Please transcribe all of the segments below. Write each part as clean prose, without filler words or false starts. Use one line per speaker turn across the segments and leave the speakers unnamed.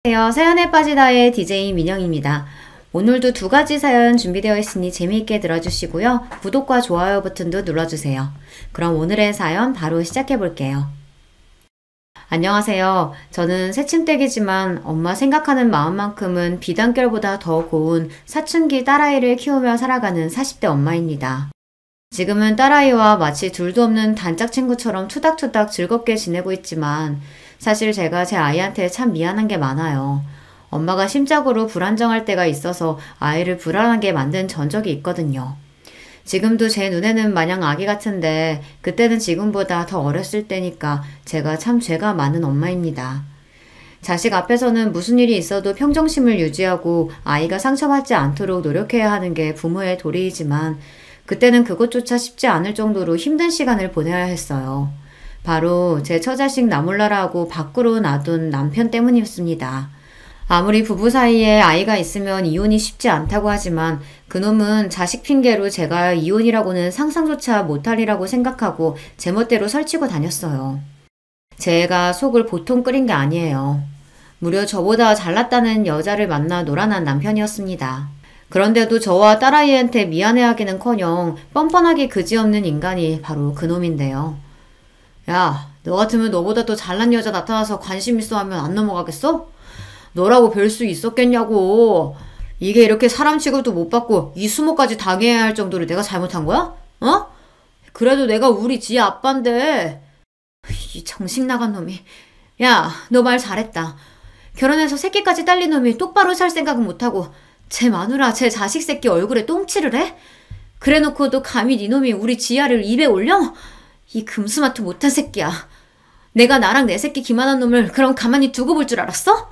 안녕하세요. 사연에 빠지다의 DJ 민영입니다. 오늘도 두 가지 사연 준비되어 있으니 재미있게 들어주시고요. 구독과 좋아요 버튼도 눌러주세요. 그럼 오늘의 사연 바로 시작해 볼게요. 안녕하세요. 저는 새침댁이지만 엄마 생각하는 마음만큼은 비단결보다 더 고운 사춘기 딸아이를 키우며 살아가는 40대 엄마입니다. 지금은 딸아이와 마치 둘도 없는 단짝 친구처럼 투닥투닥 즐겁게 지내고 있지만 사실 제가 제 아이한테 참 미안한 게 많아요. 엄마가 심적으로 불안정할 때가 있어서 아이를 불안하게 만든 전적이 있거든요. 지금도 제 눈에는 마냥 아기 같은데 그때는 지금보다 더 어렸을 때니까 제가 참 죄가 많은 엄마입니다. 자식 앞에서는 무슨 일이 있어도 평정심을 유지하고 아이가 상처받지 않도록 노력해야 하는 게 부모의 도리이지만 그때는 그것조차 쉽지 않을 정도로 힘든 시간을 보내야 했어요. 바로 제 처자식 나몰라라고 밖으로 놔둔 남편 때문이었습니다. 아무리 부부 사이에 아이가 있으면 이혼이 쉽지 않다고 하지만 그놈은 자식 핑계로 제가 이혼이라고는 상상조차 못하리라고 생각하고 제멋대로 설치고 다녔어요. 제가 속을 보통 끓인 게 아니에요. 무려 저보다 잘났다는 여자를 만나 놀아난 남편이었습니다. 그런데도 저와 딸아이한테 미안해하기는커녕 뻔뻔하게 그지없는 인간이 바로 그놈인데요. 야, 너 같으면 너보다 더 잘난 여자 나타나서 관심 있어 하면 안 넘어가겠어? 너라고 별 수 있었겠냐고. 이게 이렇게 사람 취급도 못 받고 이 수모까지 당해야 할 정도로 내가 잘못한 거야? 어? 그래도 내가 우리 지 아빠인데. 이 정신 나간 놈이. 야, 너 말 잘했다. 결혼해서 새끼까지 딸린 놈이 똑바로 살 생각은 못하고 제 마누라, 제 자식 새끼 얼굴에 똥칠을 해? 그래놓고도 감히 니놈이 우리 지아를 입에 올려? 이 금수마트 못한 새끼야. 내가 나랑 내 새끼 기만한 놈을 그럼 가만히 두고 볼 줄 알았어?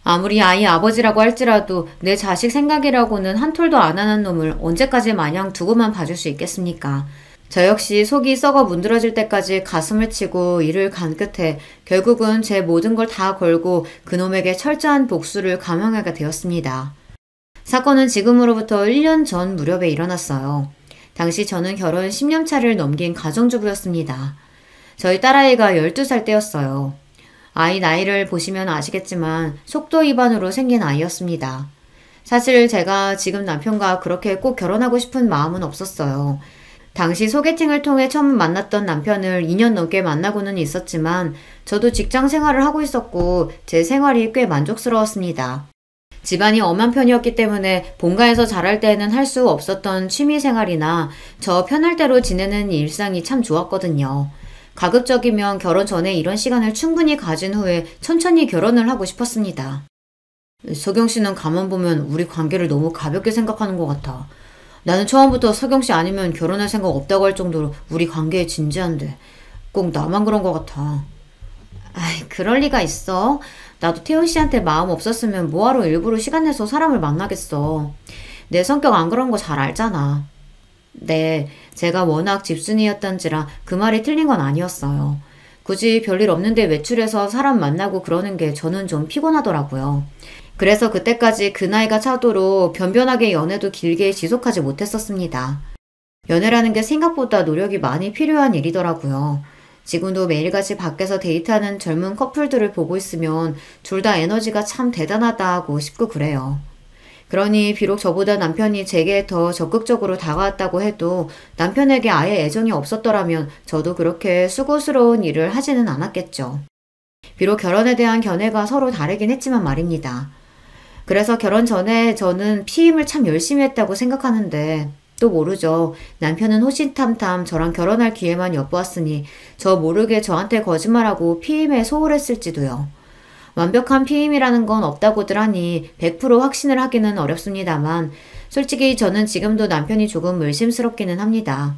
아무리 아이 아버지라고 할지라도 내 자식 생각이라고는 한 톨도 안 하는 놈을 언제까지 마냥 두고만 봐줄 수 있겠습니까? 저 역시 속이 썩어 문드러질 때까지 가슴을 치고 이를 간 끝에 결국은 제 모든 걸 다 걸고 그놈에게 철저한 복수를 감행하게 되었습니다. 사건은 지금으로부터 1년 전 무렵에 일어났어요. 당시 저는 결혼 10년 차를 넘긴 가정주부였습니다. 저희 딸아이가 12살 때였어요. 아이 나이를 보시면 아시겠지만 속도 위반으로 생긴 아이였습니다. 사실 제가 지금 남편과 그렇게 꼭 결혼하고 싶은 마음은 없었어요. 당시 소개팅을 통해 처음 만났던 남편을 2년 넘게 만나고는 있었지만 저도 직장 생활을 하고 있었고 제 생활이 꽤 만족스러웠습니다. 집안이 엄한 편이었기 때문에 본가에서 잘할 때는 할 수 없었던 취미생활이나 저 편할 대로 지내는 일상이 참 좋았거든요. 가급적이면 결혼 전에 이런 시간을 충분히 가진 후에 천천히 결혼을 하고 싶었습니다. 서경 씨는 가만 보면 우리 관계를 너무 가볍게 생각하는 것 같아. 나는 처음부터 서경 씨 아니면 결혼할 생각 없다고 할 정도로 우리 관계에 진지한데 꼭 나만 그런 것 같아. 아이, 그럴 리가 있어. 나도 태훈 씨한테 마음 없었으면 뭐하러 일부러 시간 내서 사람을 만나겠어. 내 성격 안 그런 거 잘 알잖아. 네, 제가 워낙 집순이였던지라 그 말이 틀린 건 아니었어요. 굳이 별일 없는데 외출해서 사람 만나고 그러는 게 저는 좀 피곤하더라고요. 그래서 그때까지 그 나이가 차도록 변변하게 연애도 길게 지속하지 못했었습니다. 연애라는 게 생각보다 노력이 많이 필요한 일이더라고요. 지금도 매일같이 밖에서 데이트하는 젊은 커플들을 보고 있으면 둘 다 에너지가 참 대단하다 하고 싶고 그래요. 그러니 비록 저보다 남편이 제게 더 적극적으로 다가왔다고 해도 남편에게 아예 애정이 없었더라면 저도 그렇게 수고스러운 일을 하지는 않았겠죠. 비록 결혼에 대한 견해가 서로 다르긴 했지만 말입니다. 그래서 결혼 전에 저는 피임을 참 열심히 했다고 생각하는데 또 모르죠. 남편은 호시탐탐 저랑 결혼할 기회만 엿보았으니 저 모르게 저한테 거짓말하고 피임에 소홀했을지도요. 완벽한 피임이라는 건 없다고들 하니 100% 확신을 하기는 어렵습니다만 솔직히 저는 지금도 남편이 조금 의심스럽기는 합니다.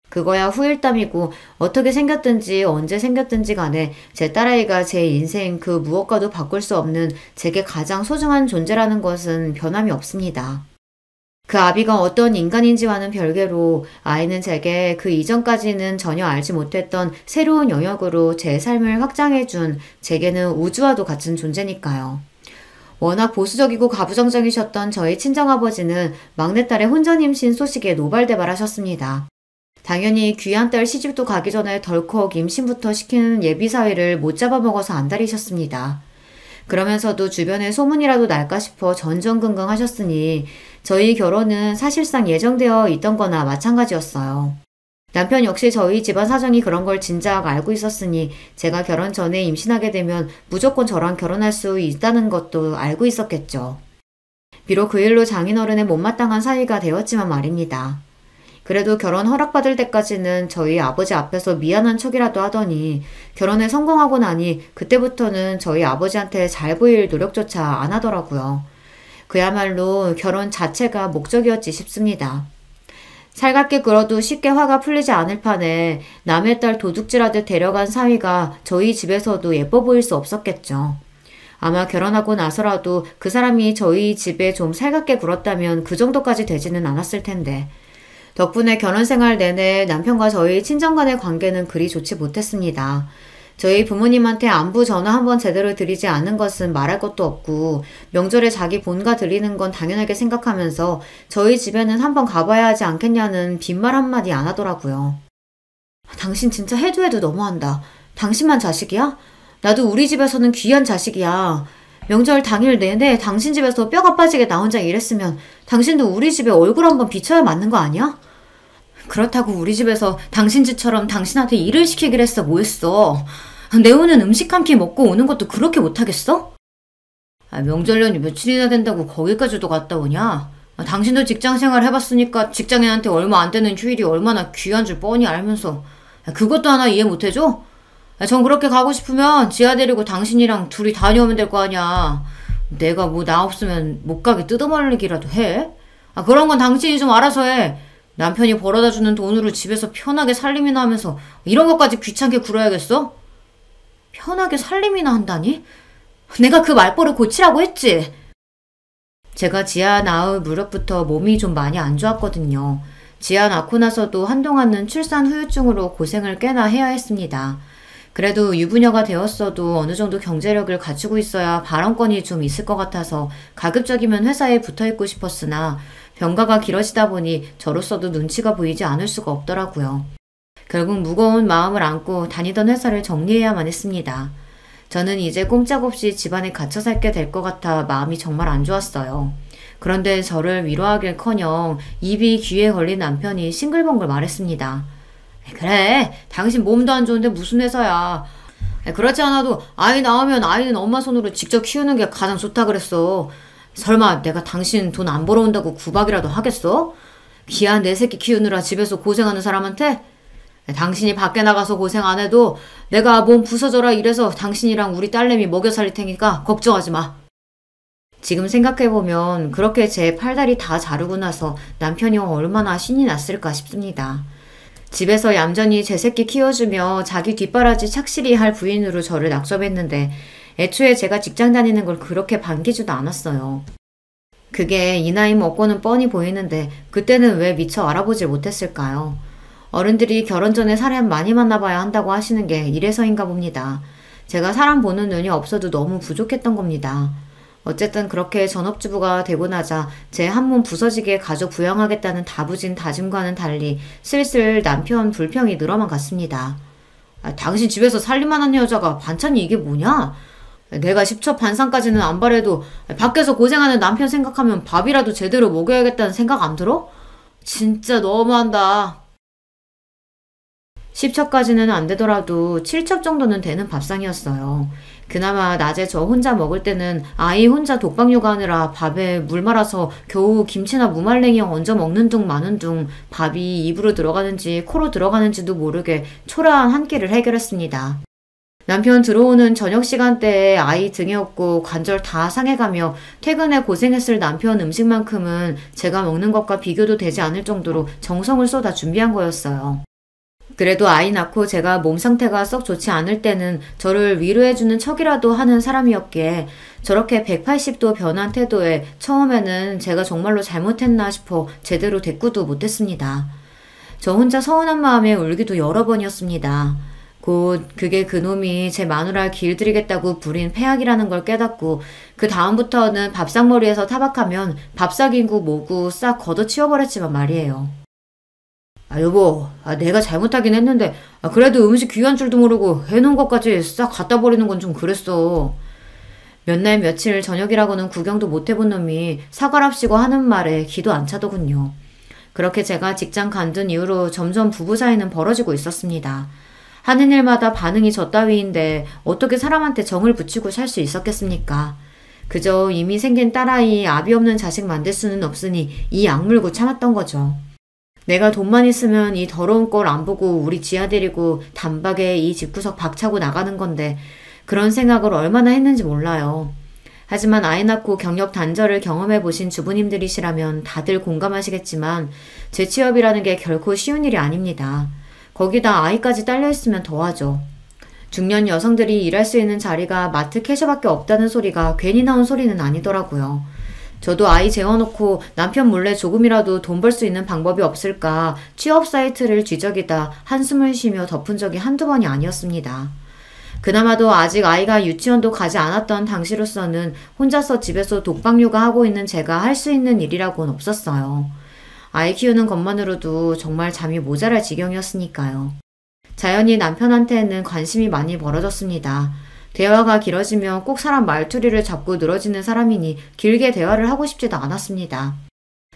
그거야 후일담이고 어떻게 생겼든지 언제 생겼든지 간에 제 딸아이가 제 인생 그 무엇과도 바꿀 수 없는 제게 가장 소중한 존재라는 것은 변함이 없습니다. 그 아비가 어떤 인간인지와는 별개로 아이는 제게 그 이전까지는 전혀 알지 못했던 새로운 영역으로 제 삶을 확장해준 제게는 우주와도 같은 존재니까요. 워낙 보수적이고 가부장적이셨던 저희 친정아버지는 막내딸의 혼전 임신 소식에 노발대발하셨습니다. 당연히 귀한 딸 시집도 가기 전에 덜컥 임신부터 시키는 예비사회를 못 잡아먹어서 안달이셨습니다. 그러면서도 주변에 소문이라도 날까 싶어 전전긍긍 하셨으니 저희 결혼은 사실상 예정되어 있던 거나 마찬가지였어요. 남편 역시 저희 집안 사정이 그런 걸 진작 알고 있었으니 제가 결혼 전에 임신하게 되면 무조건 저랑 결혼할 수 있다는 것도 알고 있었겠죠. 비록 그 일로 장인어른의 못마땅한 사위가 되었지만 말입니다. 그래도 결혼 허락받을 때까지는 저희 아버지 앞에서 미안한 척이라도 하더니 결혼에 성공하고 나니 그때부터는 저희 아버지한테 잘 보일 노력조차 안 하더라고요. 그야말로 결혼 자체가 목적이었지 싶습니다. 살갑게 굴어도 쉽게 화가 풀리지 않을 판에 남의 딸 도둑질하듯 데려간 사위가 저희 집에서도 예뻐 보일 수 없었겠죠. 아마 결혼하고 나서라도 그 사람이 저희 집에 좀 살갑게 굴었다면 그 정도까지 되지는 않았을 텐데. 덕분에 결혼 생활 내내 남편과 저희 친정 간의 관계는 그리 좋지 못했습니다. 저희 부모님한테 안부 전화 한번 제대로 드리지 않은 것은 말할 것도 없고 명절에 자기 본가 드리는 건 당연하게 생각하면서 저희 집에는 한번 가봐야 하지 않겠냐는 빈말 한마디 안 하더라고요. 당신 진짜 해도 너무한다. 당신만 자식이야? 나도 우리 집에서는 귀한 자식이야. 명절 당일 내내 당신 집에서 뼈가 빠지게 나 혼자 일했으면 당신도 우리 집에 얼굴 한번 비춰야 맞는 거 아니야? 그렇다고 우리 집에서 당신 집처럼 당신한테 일을 시키기로 했어 뭐했어. 내 오는 음식 한 끼 먹고 오는 것도 그렇게 못하겠어? 명절연이 며칠이나 된다고 거기까지도 갔다 오냐? 당신도 직장생활 해봤으니까 직장인한테 얼마 안 되는 휴일이 얼마나 귀한 줄 뻔히 알면서 그것도 하나 이해 못해줘? 전 그렇게 가고 싶으면 지아 데리고 당신이랑 둘이 다녀오면 될 거 아니야. 내가 뭐 나 없으면 못 가게 뜯어말리기라도 해? 그런 건 당신이 좀 알아서 해. 남편이 벌어다 주는 돈으로 집에서 편하게 살림이나 하면서 이런 것까지 귀찮게 굴어야겠어? 편하게 살림이나 한다니? 내가 그 말버릇 고치라고 했지? 제가 지아 낳을 무렵부터 몸이 좀 많이 안 좋았거든요. 지아 낳고 나서도 한동안은 출산 후유증으로 고생을 꽤나 해야 했습니다. 그래도 유부녀가 되었어도 어느 정도 경제력을 갖추고 있어야 발언권이 좀 있을 것 같아서 가급적이면 회사에 붙어있고 싶었으나 병가가 길어지다 보니 저로서도 눈치가 보이지 않을 수가 없더라고요. 결국 무거운 마음을 안고 다니던 회사를 정리해야만 했습니다. 저는 이제 꼼짝없이 집안에 갇혀 살게 될 것 같아 마음이 정말 안 좋았어요. 그런데 저를 위로하길커녕 입이 귀에 걸린 남편이 싱글벙글 말했습니다. 그래, 당신 몸도 안 좋은데 무슨 회사야. 그렇지 않아도 아이 낳으면 아이는 엄마 손으로 직접 키우는 게 가장 좋다 그랬어. 설마 내가 당신 돈 안 벌어온다고 구박이라도 하겠어? 귀한 내 새끼 키우느라 집에서 고생하는 사람한테? 당신이 밖에 나가서 고생 안 해도 내가 몸 부서져라 이래서 당신이랑 우리 딸내미 먹여 살릴 테니까 걱정하지 마. 지금 생각해보면 그렇게 제 팔다리 다 자르고 나서 남편이 얼마나 신이 났을까 싶습니다. 집에서 얌전히 제 새끼 키워주며 자기 뒷바라지 착실히 할 부인으로 저를 낙점했는데 애초에 제가 직장 다니는 걸 그렇게 반기지도 않았어요. 그게 이 나이 먹고는 뻔히 보이는데 그때는 왜 미처 알아보질 못했을까요? 어른들이 결혼 전에 사람 많이 만나봐야 한다고 하시는 게 이래서인가 봅니다. 제가 사람 보는 눈이 없어도 너무 부족했던 겁니다. 어쨌든 그렇게 전업주부가 되고 나자 제 한몸 부서지게 가족 부양하겠다는 다부진 다짐과는 달리 슬슬 남편 불평이 늘어만 갔습니다. 당신 집에서 살림만 하는 여자가 반찬이 이게 뭐냐? 내가 10첩 반상까지는 안 바래도 밖에서 고생하는 남편 생각하면 밥이라도 제대로 먹여야겠다는 생각 안 들어? 진짜 너무한다. 10첩까지는 안 되더라도 7첩 정도는 되는 밥상이었어요. 그나마 낮에 저 혼자 먹을 때는 아이 혼자 독박 육아하느라 밥에 물 말아서 겨우 김치나 무말랭이 얹어 먹는 둥 마는 둥 밥이 입으로 들어가는지 코로 들어가는지도 모르게 초라한 한 끼를 해결했습니다. 남편 들어오는 저녁 시간대에 아이 등에 업고 관절 다 상해가며 퇴근에 고생했을 남편 음식만큼은 제가 먹는 것과 비교도 되지 않을 정도로 정성을 쏟아 준비한 거였어요. 그래도 아이 낳고 제가 몸 상태가 썩 좋지 않을 때는 저를 위로해주는 척이라도 하는 사람이었기에 저렇게 180도 변한 태도에 처음에는 제가 정말로 잘못했나 싶어 제대로 대꾸도 못했습니다. 저 혼자 서운한 마음에 울기도 여러 번이었습니다. 곧 그게 그놈이 제 마누라를 길들이겠다고 부린 패악이라는 걸 깨닫고 그 다음부터는 밥상머리에서 타박하면 밥삭이고 뭐고 싹 걷어치워버렸지만 말이에요. 여보, 내가 잘못하긴 했는데 그래도 음식 귀한 줄도 모르고 해놓은 것까지 싹 갖다 버리는 건 좀 그랬어. 몇 날 며칠 저녁이라고는 구경도 못 해본 놈이 사과랍시고 하는 말에 기도 안 차더군요. 그렇게 제가 직장 간둔 이후로 점점 부부 사이는 벌어지고 있었습니다. 하는 일마다 반응이 저 따위인데 어떻게 사람한테 정을 붙이고 살 수 있었겠습니까? 그저 이미 생긴 딸아이 아비 없는 자식 만들 수는 없으니 이 악물고 참았던 거죠. 내가 돈만 있으면 이 더러운 꼴 안 보고 우리 지아 데리고 단박에 이 집구석 박차고 나가는 건데 그런 생각을 얼마나 했는지 몰라요. 하지만 아이 낳고 경력 단절을 경험해 보신 주부님들이시라면 다들 공감하시겠지만 제 취업이라는 게 결코 쉬운 일이 아닙니다. 거기다 아이까지 딸려있으면 더하죠. 중년 여성들이 일할 수 있는 자리가 마트 캐셔밖에 없다는 소리가 괜히 나온 소리는 아니더라고요. 저도 아이 재워놓고 남편 몰래 조금이라도 돈 벌 수 있는 방법이 없을까 취업 사이트를 뒤적이다 한숨을 쉬며 덮은 적이 한두 번이 아니었습니다. 그나마도 아직 아이가 유치원도 가지 않았던 당시로서는 혼자서 집에서 독박 육아하고 있는 제가 할 수 있는 일이라고는 없었어요. 아이 키우는 것만으로도 정말 잠이 모자랄 지경이었으니까요. 자연히 남편한테는 관심이 많이 벌어졌습니다. 대화가 길어지면 꼭 사람 말투리를 잡고 늘어지는 사람이니 길게 대화를 하고 싶지도 않았습니다.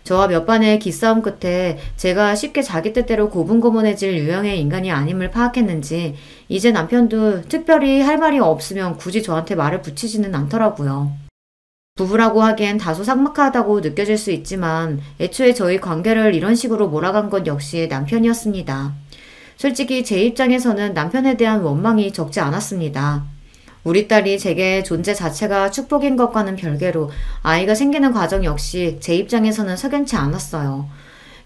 저와 몇 번의 기싸움 끝에 제가 쉽게 자기 뜻대로 고분고분해질 유형의 인간이 아님을 파악했는지 이제 남편도 특별히 할 말이 없으면 굳이 저한테 말을 붙이지는 않더라고요. 부부라고 하기엔 다소 삭막하다고 느껴질 수 있지만 애초에 저희 관계를 이런 식으로 몰아간 것 역시 남편이었습니다. 솔직히 제 입장에서는 남편에 대한 원망이 적지 않았습니다. 우리 딸이 제게 존재 자체가 축복인 것과는 별개로 아이가 생기는 과정 역시 제 입장에서는 석연치 않았어요.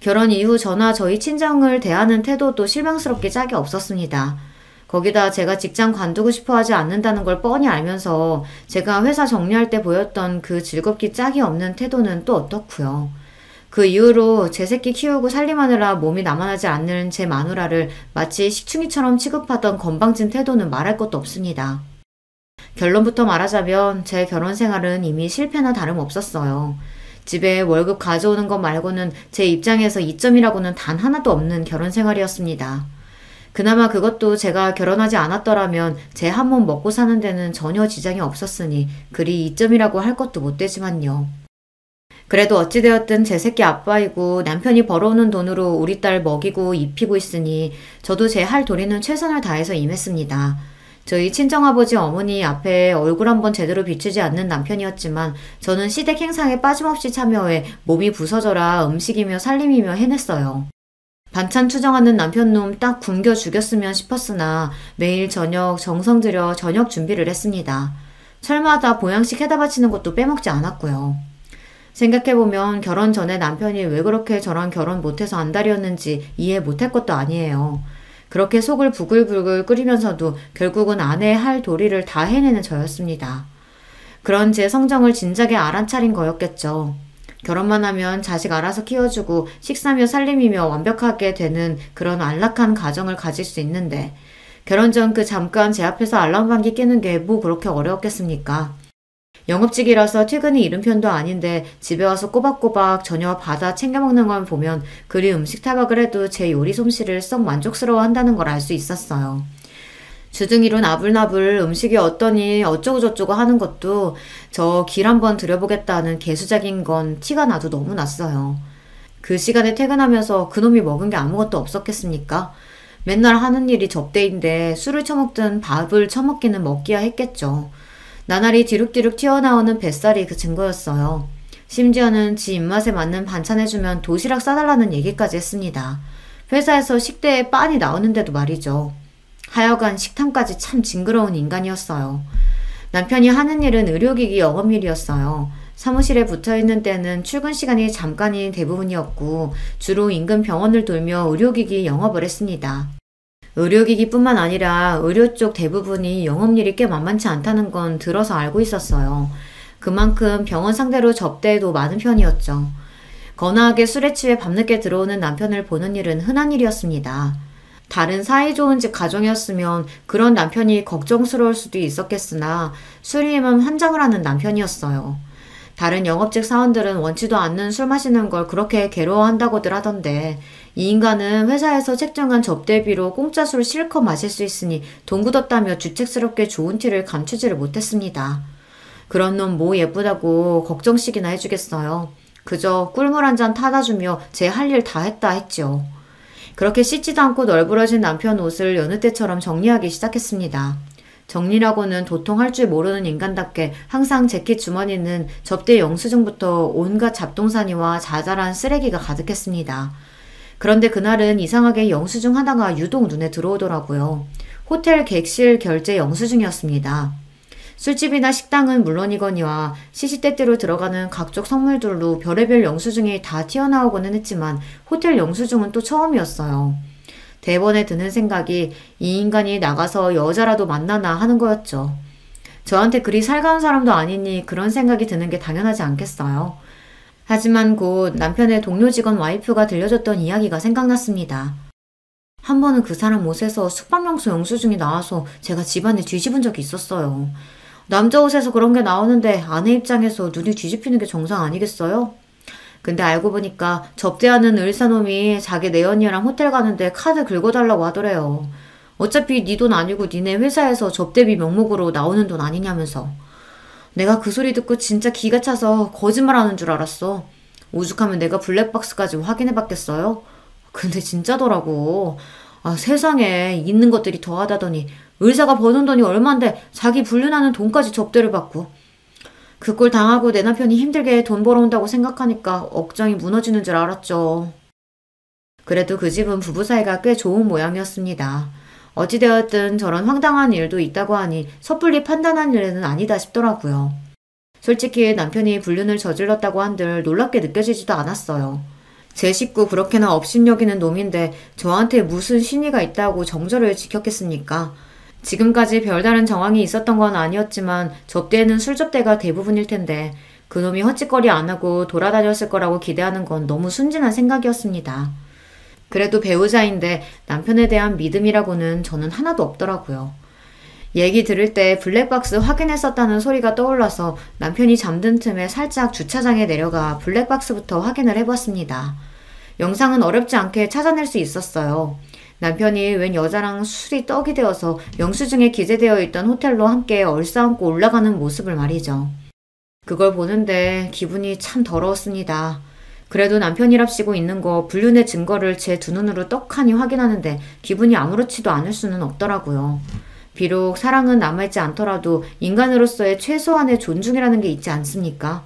결혼 이후 저나 저희 친정을 대하는 태도도 실망스럽게 짝이 없었습니다. 거기다 제가 직장 관두고 싶어 하지 않는다는 걸 뻔히 알면서 제가 회사 정리할 때 보였던 그 즐겁기 짝이 없는 태도는 또 어떻고요. 그 이후로 제 새끼 키우고 살림하느라 몸이 남아나지 않는 제 마누라를 마치 식충이처럼 취급하던 건방진 태도는 말할 것도 없습니다. 결론부터 말하자면 제 결혼 생활은 이미 실패나 다름없었어요. 집에 월급 가져오는 것 말고는 제 입장에서 이점이라고는 단 하나도 없는 결혼 생활이었습니다. 그나마 그것도 제가 결혼하지 않았더라면 제 한 몸 먹고 사는 데는 전혀 지장이 없었으니 그리 이점이라고 할 것도 못 되지만요. 그래도 어찌되었든 제 새끼 아빠이고 남편이 벌어오는 돈으로 우리 딸 먹이고 입히고 있으니 저도 제 할 도리는 최선을 다해서 임했습니다. 저희 친정아버지 어머니 앞에 얼굴 한번 제대로 비추지 않는 남편이었지만 저는 시댁 행사에 빠짐없이 참여해 몸이 부서져라 음식이며 살림이며 해냈어요. 반찬 투정하는 남편놈 딱 굶겨 죽였으면 싶었으나 매일 저녁 정성 들여 저녁 준비를 했습니다. 설마다 보양식 해다 바치는 것도 빼먹지 않았고요. 생각해보면 결혼 전에 남편이 왜 그렇게 저랑 결혼 못해서 안달이었는지 이해 못할 것도 아니에요. 그렇게 속을 부글부글 끓이면서도 결국은 아내의 할 도리를 다 해내는 저였습니다. 그런 제 성정을 진작에 알아차린 거였겠죠. 결혼만 하면 자식 알아서 키워주고 식사며 살림이며 완벽하게 되는 그런 안락한 가정을 가질 수 있는데 결혼 전 그 잠깐 제 앞에서 알람방귀 끼는 게 뭐 그렇게 어려웠겠습니까? 영업직이라서 퇴근이 이른 편도 아닌데 집에 와서 꼬박꼬박 저녁 받아 챙겨 먹는 걸 보면 그리 음식 타박을 해도 제 요리 솜씨를 썩 만족스러워 한다는 걸 알 수 있었어요. 주둥이로 나불나불 음식이 어떠니 어쩌고저쩌고 하는 것도 저 길 한번 들여보겠다는 개수작인 건 티가 나도 너무 났어요. 그 시간에 퇴근하면서 그놈이 먹은 게 아무것도 없었겠습니까? 맨날 하는 일이 접대인데 술을 처먹든 밥을 처먹기는 먹기야 했겠죠. 나날이 뒤룩뒤룩 튀어나오는 뱃살이 그 증거였어요. 심지어는 지 입맛에 맞는 반찬 해주면 도시락 싸달라는 얘기까지 했습니다. 회사에서 식대에 빤히 나오는데도 말이죠. 하여간 식탐까지 참 징그러운 인간이었어요. 남편이 하는 일은 의료기기 영업일이었어요. 사무실에 붙어있는 때는 출근 시간이 잠깐이 대부분이었고 주로 인근 병원을 돌며 의료기기 영업을 했습니다. 의료기기뿐만 아니라 의료 쪽 대부분이 영업일이 꽤 만만치 않다는 건 들어서 알고 있었어요. 그만큼 병원 상대로 접대도 많은 편이었죠. 거나하게 술에 취해 밤늦게 들어오는 남편을 보는 일은 흔한 일이었습니다. 다른 사이 좋은 집 가정이었으면 그런 남편이 걱정스러울 수도 있었겠으나 술이면 환장을 하는 남편이었어요. 다른 영업직 사원들은 원치도 않는 술 마시는 걸 그렇게 괴로워한다고들 하던데 이 인간은 회사에서 책정한 접대비로 공짜 술 실컷 마실 수 있으니 돈 굳었다며 주책스럽게 좋은 티를 감추지를 못했습니다. 그런 놈 뭐 예쁘다고 걱정씩이나 해주겠어요. 그저 꿀물 한 잔 타다 주며 제 할 일 다 했다 했죠. 그렇게 씻지도 않고 널브러진 남편 옷을 여느 때처럼 정리하기 시작했습니다. 정리라고는 도통 할 줄 모르는 인간답게 항상 재킷 주머니는 접대 영수증부터 온갖 잡동사니와 자잘한 쓰레기가 가득했습니다. 그런데 그날은 이상하게 영수증 하나가 유독 눈에 들어오더라고요. 호텔 객실 결제 영수증이었습니다. 술집이나 식당은 물론이거니와 시시때때로 들어가는 각종 선물들로 별의별 영수증이 다 튀어나오고는 했지만 호텔 영수증은 또 처음이었어요. 대번에 드는 생각이 이 인간이 나가서 여자라도 만나나 하는 거였죠. 저한테 그리 살가운 사람도 아니니 그런 생각이 드는 게 당연하지 않겠어요. 하지만 곧 남편의 동료 직원 와이프가 들려줬던 이야기가 생각났습니다. 한 번은 그 사람 옷에서 숙박명소 영수증이 나와서 제가 집안에 뒤집은 적이 있었어요. 남자 옷에서 그런 게 나오는데 아내 입장에서 눈이 뒤집히는 게 정상 아니겠어요? 근데 알고 보니까 접대하는 의사놈이 자기 내연녀랑 호텔 가는데 카드 긁어달라고 하더래요. 어차피 네 돈 아니고 니네 회사에서 접대비 명목으로 나오는 돈 아니냐면서. 내가 그 소리 듣고 진짜 기가 차서 거짓말하는 줄 알았어. 오죽하면 내가 블랙박스까지 확인해봤겠어요? 근데 진짜더라고. 아, 세상에 있는 것들이 더하다더니 의사가 버는 돈이 얼만데 자기 불륜하는 돈까지 접대를 받고. 그 꼴 당하고 내 남편이 힘들게 돈 벌어온다고 생각하니까 억장이 무너지는 줄 알았죠. 그래도 그 집은 부부 사이가 꽤 좋은 모양이었습니다. 어찌되었든 저런 황당한 일도 있다고 하니 섣불리 판단한 일은 아니다 싶더라고요. 솔직히 남편이 불륜을 저질렀다고 한들 놀랍게 느껴지지도 않았어요. 제 식구 그렇게나 업신여기는 놈인데 저한테 무슨 신의가 있다고 정절을 지켰겠습니까? 지금까지 별다른 정황이 있었던 건 아니었지만 접대에는 술접대가 대부분일 텐데 그놈이 헛짓거리 안 하고 돌아다녔을 거라고 기대하는 건 너무 순진한 생각이었습니다. 그래도 배우자인데 남편에 대한 믿음이라고는 저는 하나도 없더라고요. 얘기 들을 때 블랙박스 확인했었다는 소리가 떠올라서 남편이 잠든 틈에 살짝 주차장에 내려가 블랙박스부터 확인을 해봤습니다. 영상은 어렵지 않게 찾아낼 수 있었어요. 남편이 웬 여자랑 술이 떡이 되어서 영수증에 기재되어 있던 호텔로 함께 얼싸안고 올라가는 모습을 말이죠. 그걸 보는데 기분이 참 더러웠습니다. 그래도 남편이랍시고 있는 거 불륜의 증거를 제 두 눈으로 떡하니 확인하는데 기분이 아무렇지도 않을 수는 없더라고요. 비록 사랑은 남아있지 않더라도 인간으로서의 최소한의 존중이라는 게 있지 않습니까?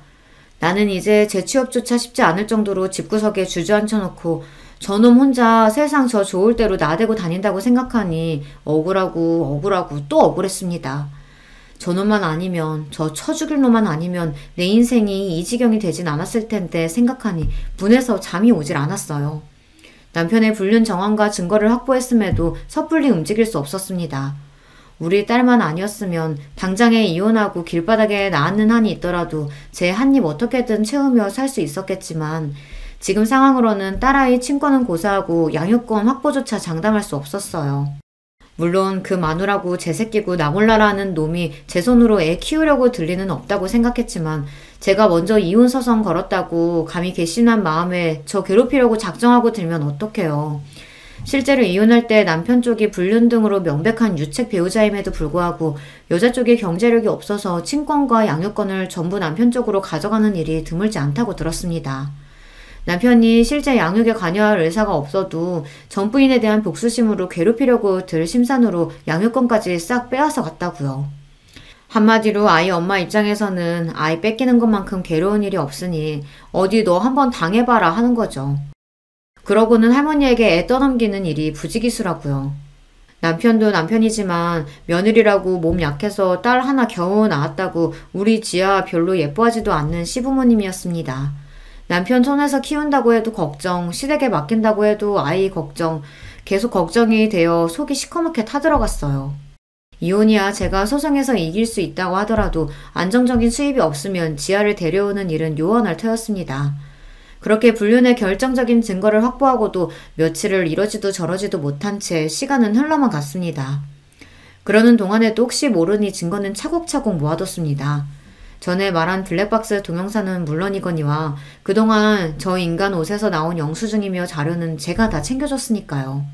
나는 이제 재취업조차 쉽지 않을 정도로 집구석에 주저앉혀놓고 저놈 혼자 세상 저 좋을 대로 나대고 다닌다고 생각하니 억울하고 또 억울했습니다. 저놈만 아니면, 저 쳐죽일 놈만 아니면 내 인생이 이 지경이 되진 않았을 텐데 생각하니 분해서 잠이 오질 않았어요. 남편의 불륜 정황과 증거를 확보했음에도 섣불리 움직일 수 없었습니다. 우리 딸만 아니었으면 당장에 이혼하고 길바닥에 나앉는 한이 있더라도 제 한 입 어떻게든 채우며 살 수 있었겠지만 지금 상황으로는 딸아이 친권은 고사하고 양육권 확보조차 장담할 수 없었어요. 물론 그 마누라고 제 새끼고 나 몰라라 하는 놈이 제 손으로 애 키우려고 들 리는 없다고 생각했지만 제가 먼저 이혼 서성 걸었다고 감히 괘씸한 마음에 저 괴롭히려고 작정하고 들면 어떡해요. 실제로 이혼할 때 남편 쪽이 불륜 등으로 명백한 유책 배우자임에도 불구하고 여자 쪽이 경제력이 없어서 친권과 양육권을 전부 남편 쪽으로 가져가는 일이 드물지 않다고 들었습니다. 남편이 실제 양육에 관여할 의사가 없어도 전 부인에 대한 복수심으로 괴롭히려고 들 심산으로 양육권까지 싹 빼앗아 갔다고요. 한마디로 아이 엄마 입장에서는 아이 뺏기는 것만큼 괴로운 일이 없으니 어디 너 한번 당해봐라 하는 거죠. 그러고는 할머니에게 애 떠넘기는 일이 부지기수라고요. 남편도 남편이지만 며느리라고 몸 약해서 딸 하나 겨우 낳았다고 우리 지아 별로 예뻐하지도 않는 시부모님이었습니다. 남편 손에서 키운다고 해도 걱정, 시댁에 맡긴다고 해도 아이 걱정, 계속 걱정이 되어 속이 시커멓게 타들어갔어요. 이혼이야 제가 소송에서 이길 수 있다고 하더라도 안정적인 수입이 없으면 지아를 데려오는 일은 요원할 터였습니다. 그렇게 불륜의 결정적인 증거를 확보하고도 며칠을 이러지도 저러지도 못한 채 시간은 흘러만 갔습니다. 그러는 동안에도 혹시 모르니 증거는 차곡차곡 모아뒀습니다. 전에 말한 블랙박스 동영상은 물론이거니와 그동안 저 인간 옷에서 나온 영수증이며 자료는 제가 다 챙겨줬으니까요.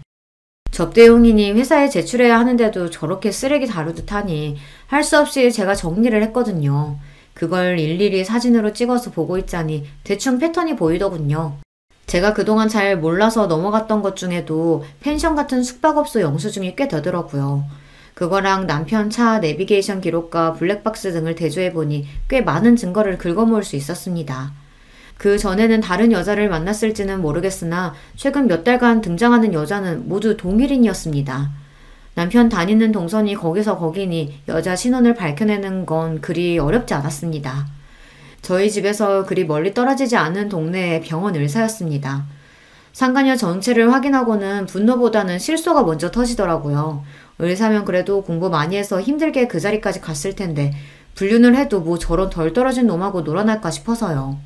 접대용이니 회사에 제출해야 하는데도 저렇게 쓰레기 다루듯 하니 할 수 없이 제가 정리를 했거든요. 그걸 일일이 사진으로 찍어서 보고 있자니 대충 패턴이 보이더군요. 제가 그동안 잘 몰라서 넘어갔던 것 중에도 펜션 같은 숙박업소 영수증이 꽤 되더라고요. 그거랑 남편 차 내비게이션 기록과 블랙박스 등을 대조해보니 꽤 많은 증거를 긁어모을 수 있었습니다. 그 전에는 다른 여자를 만났을지는 모르겠으나 최근 몇 달간 등장하는 여자는 모두 동일인이었습니다. 남편 다니는 동선이 거기서 거기니 여자 신원을 밝혀내는 건 그리 어렵지 않았습니다. 저희 집에서 그리 멀리 떨어지지 않은 동네의 병원 의사였습니다. 상간녀 정체를 확인하고는 분노보다는 실소가 먼저 터지더라고요. 의사면 그래도 공부 많이 해서 힘들게 그 자리까지 갔을 텐데 불륜을 해도 뭐 저런 덜 떨어진 놈하고 놀아날까 싶어서요.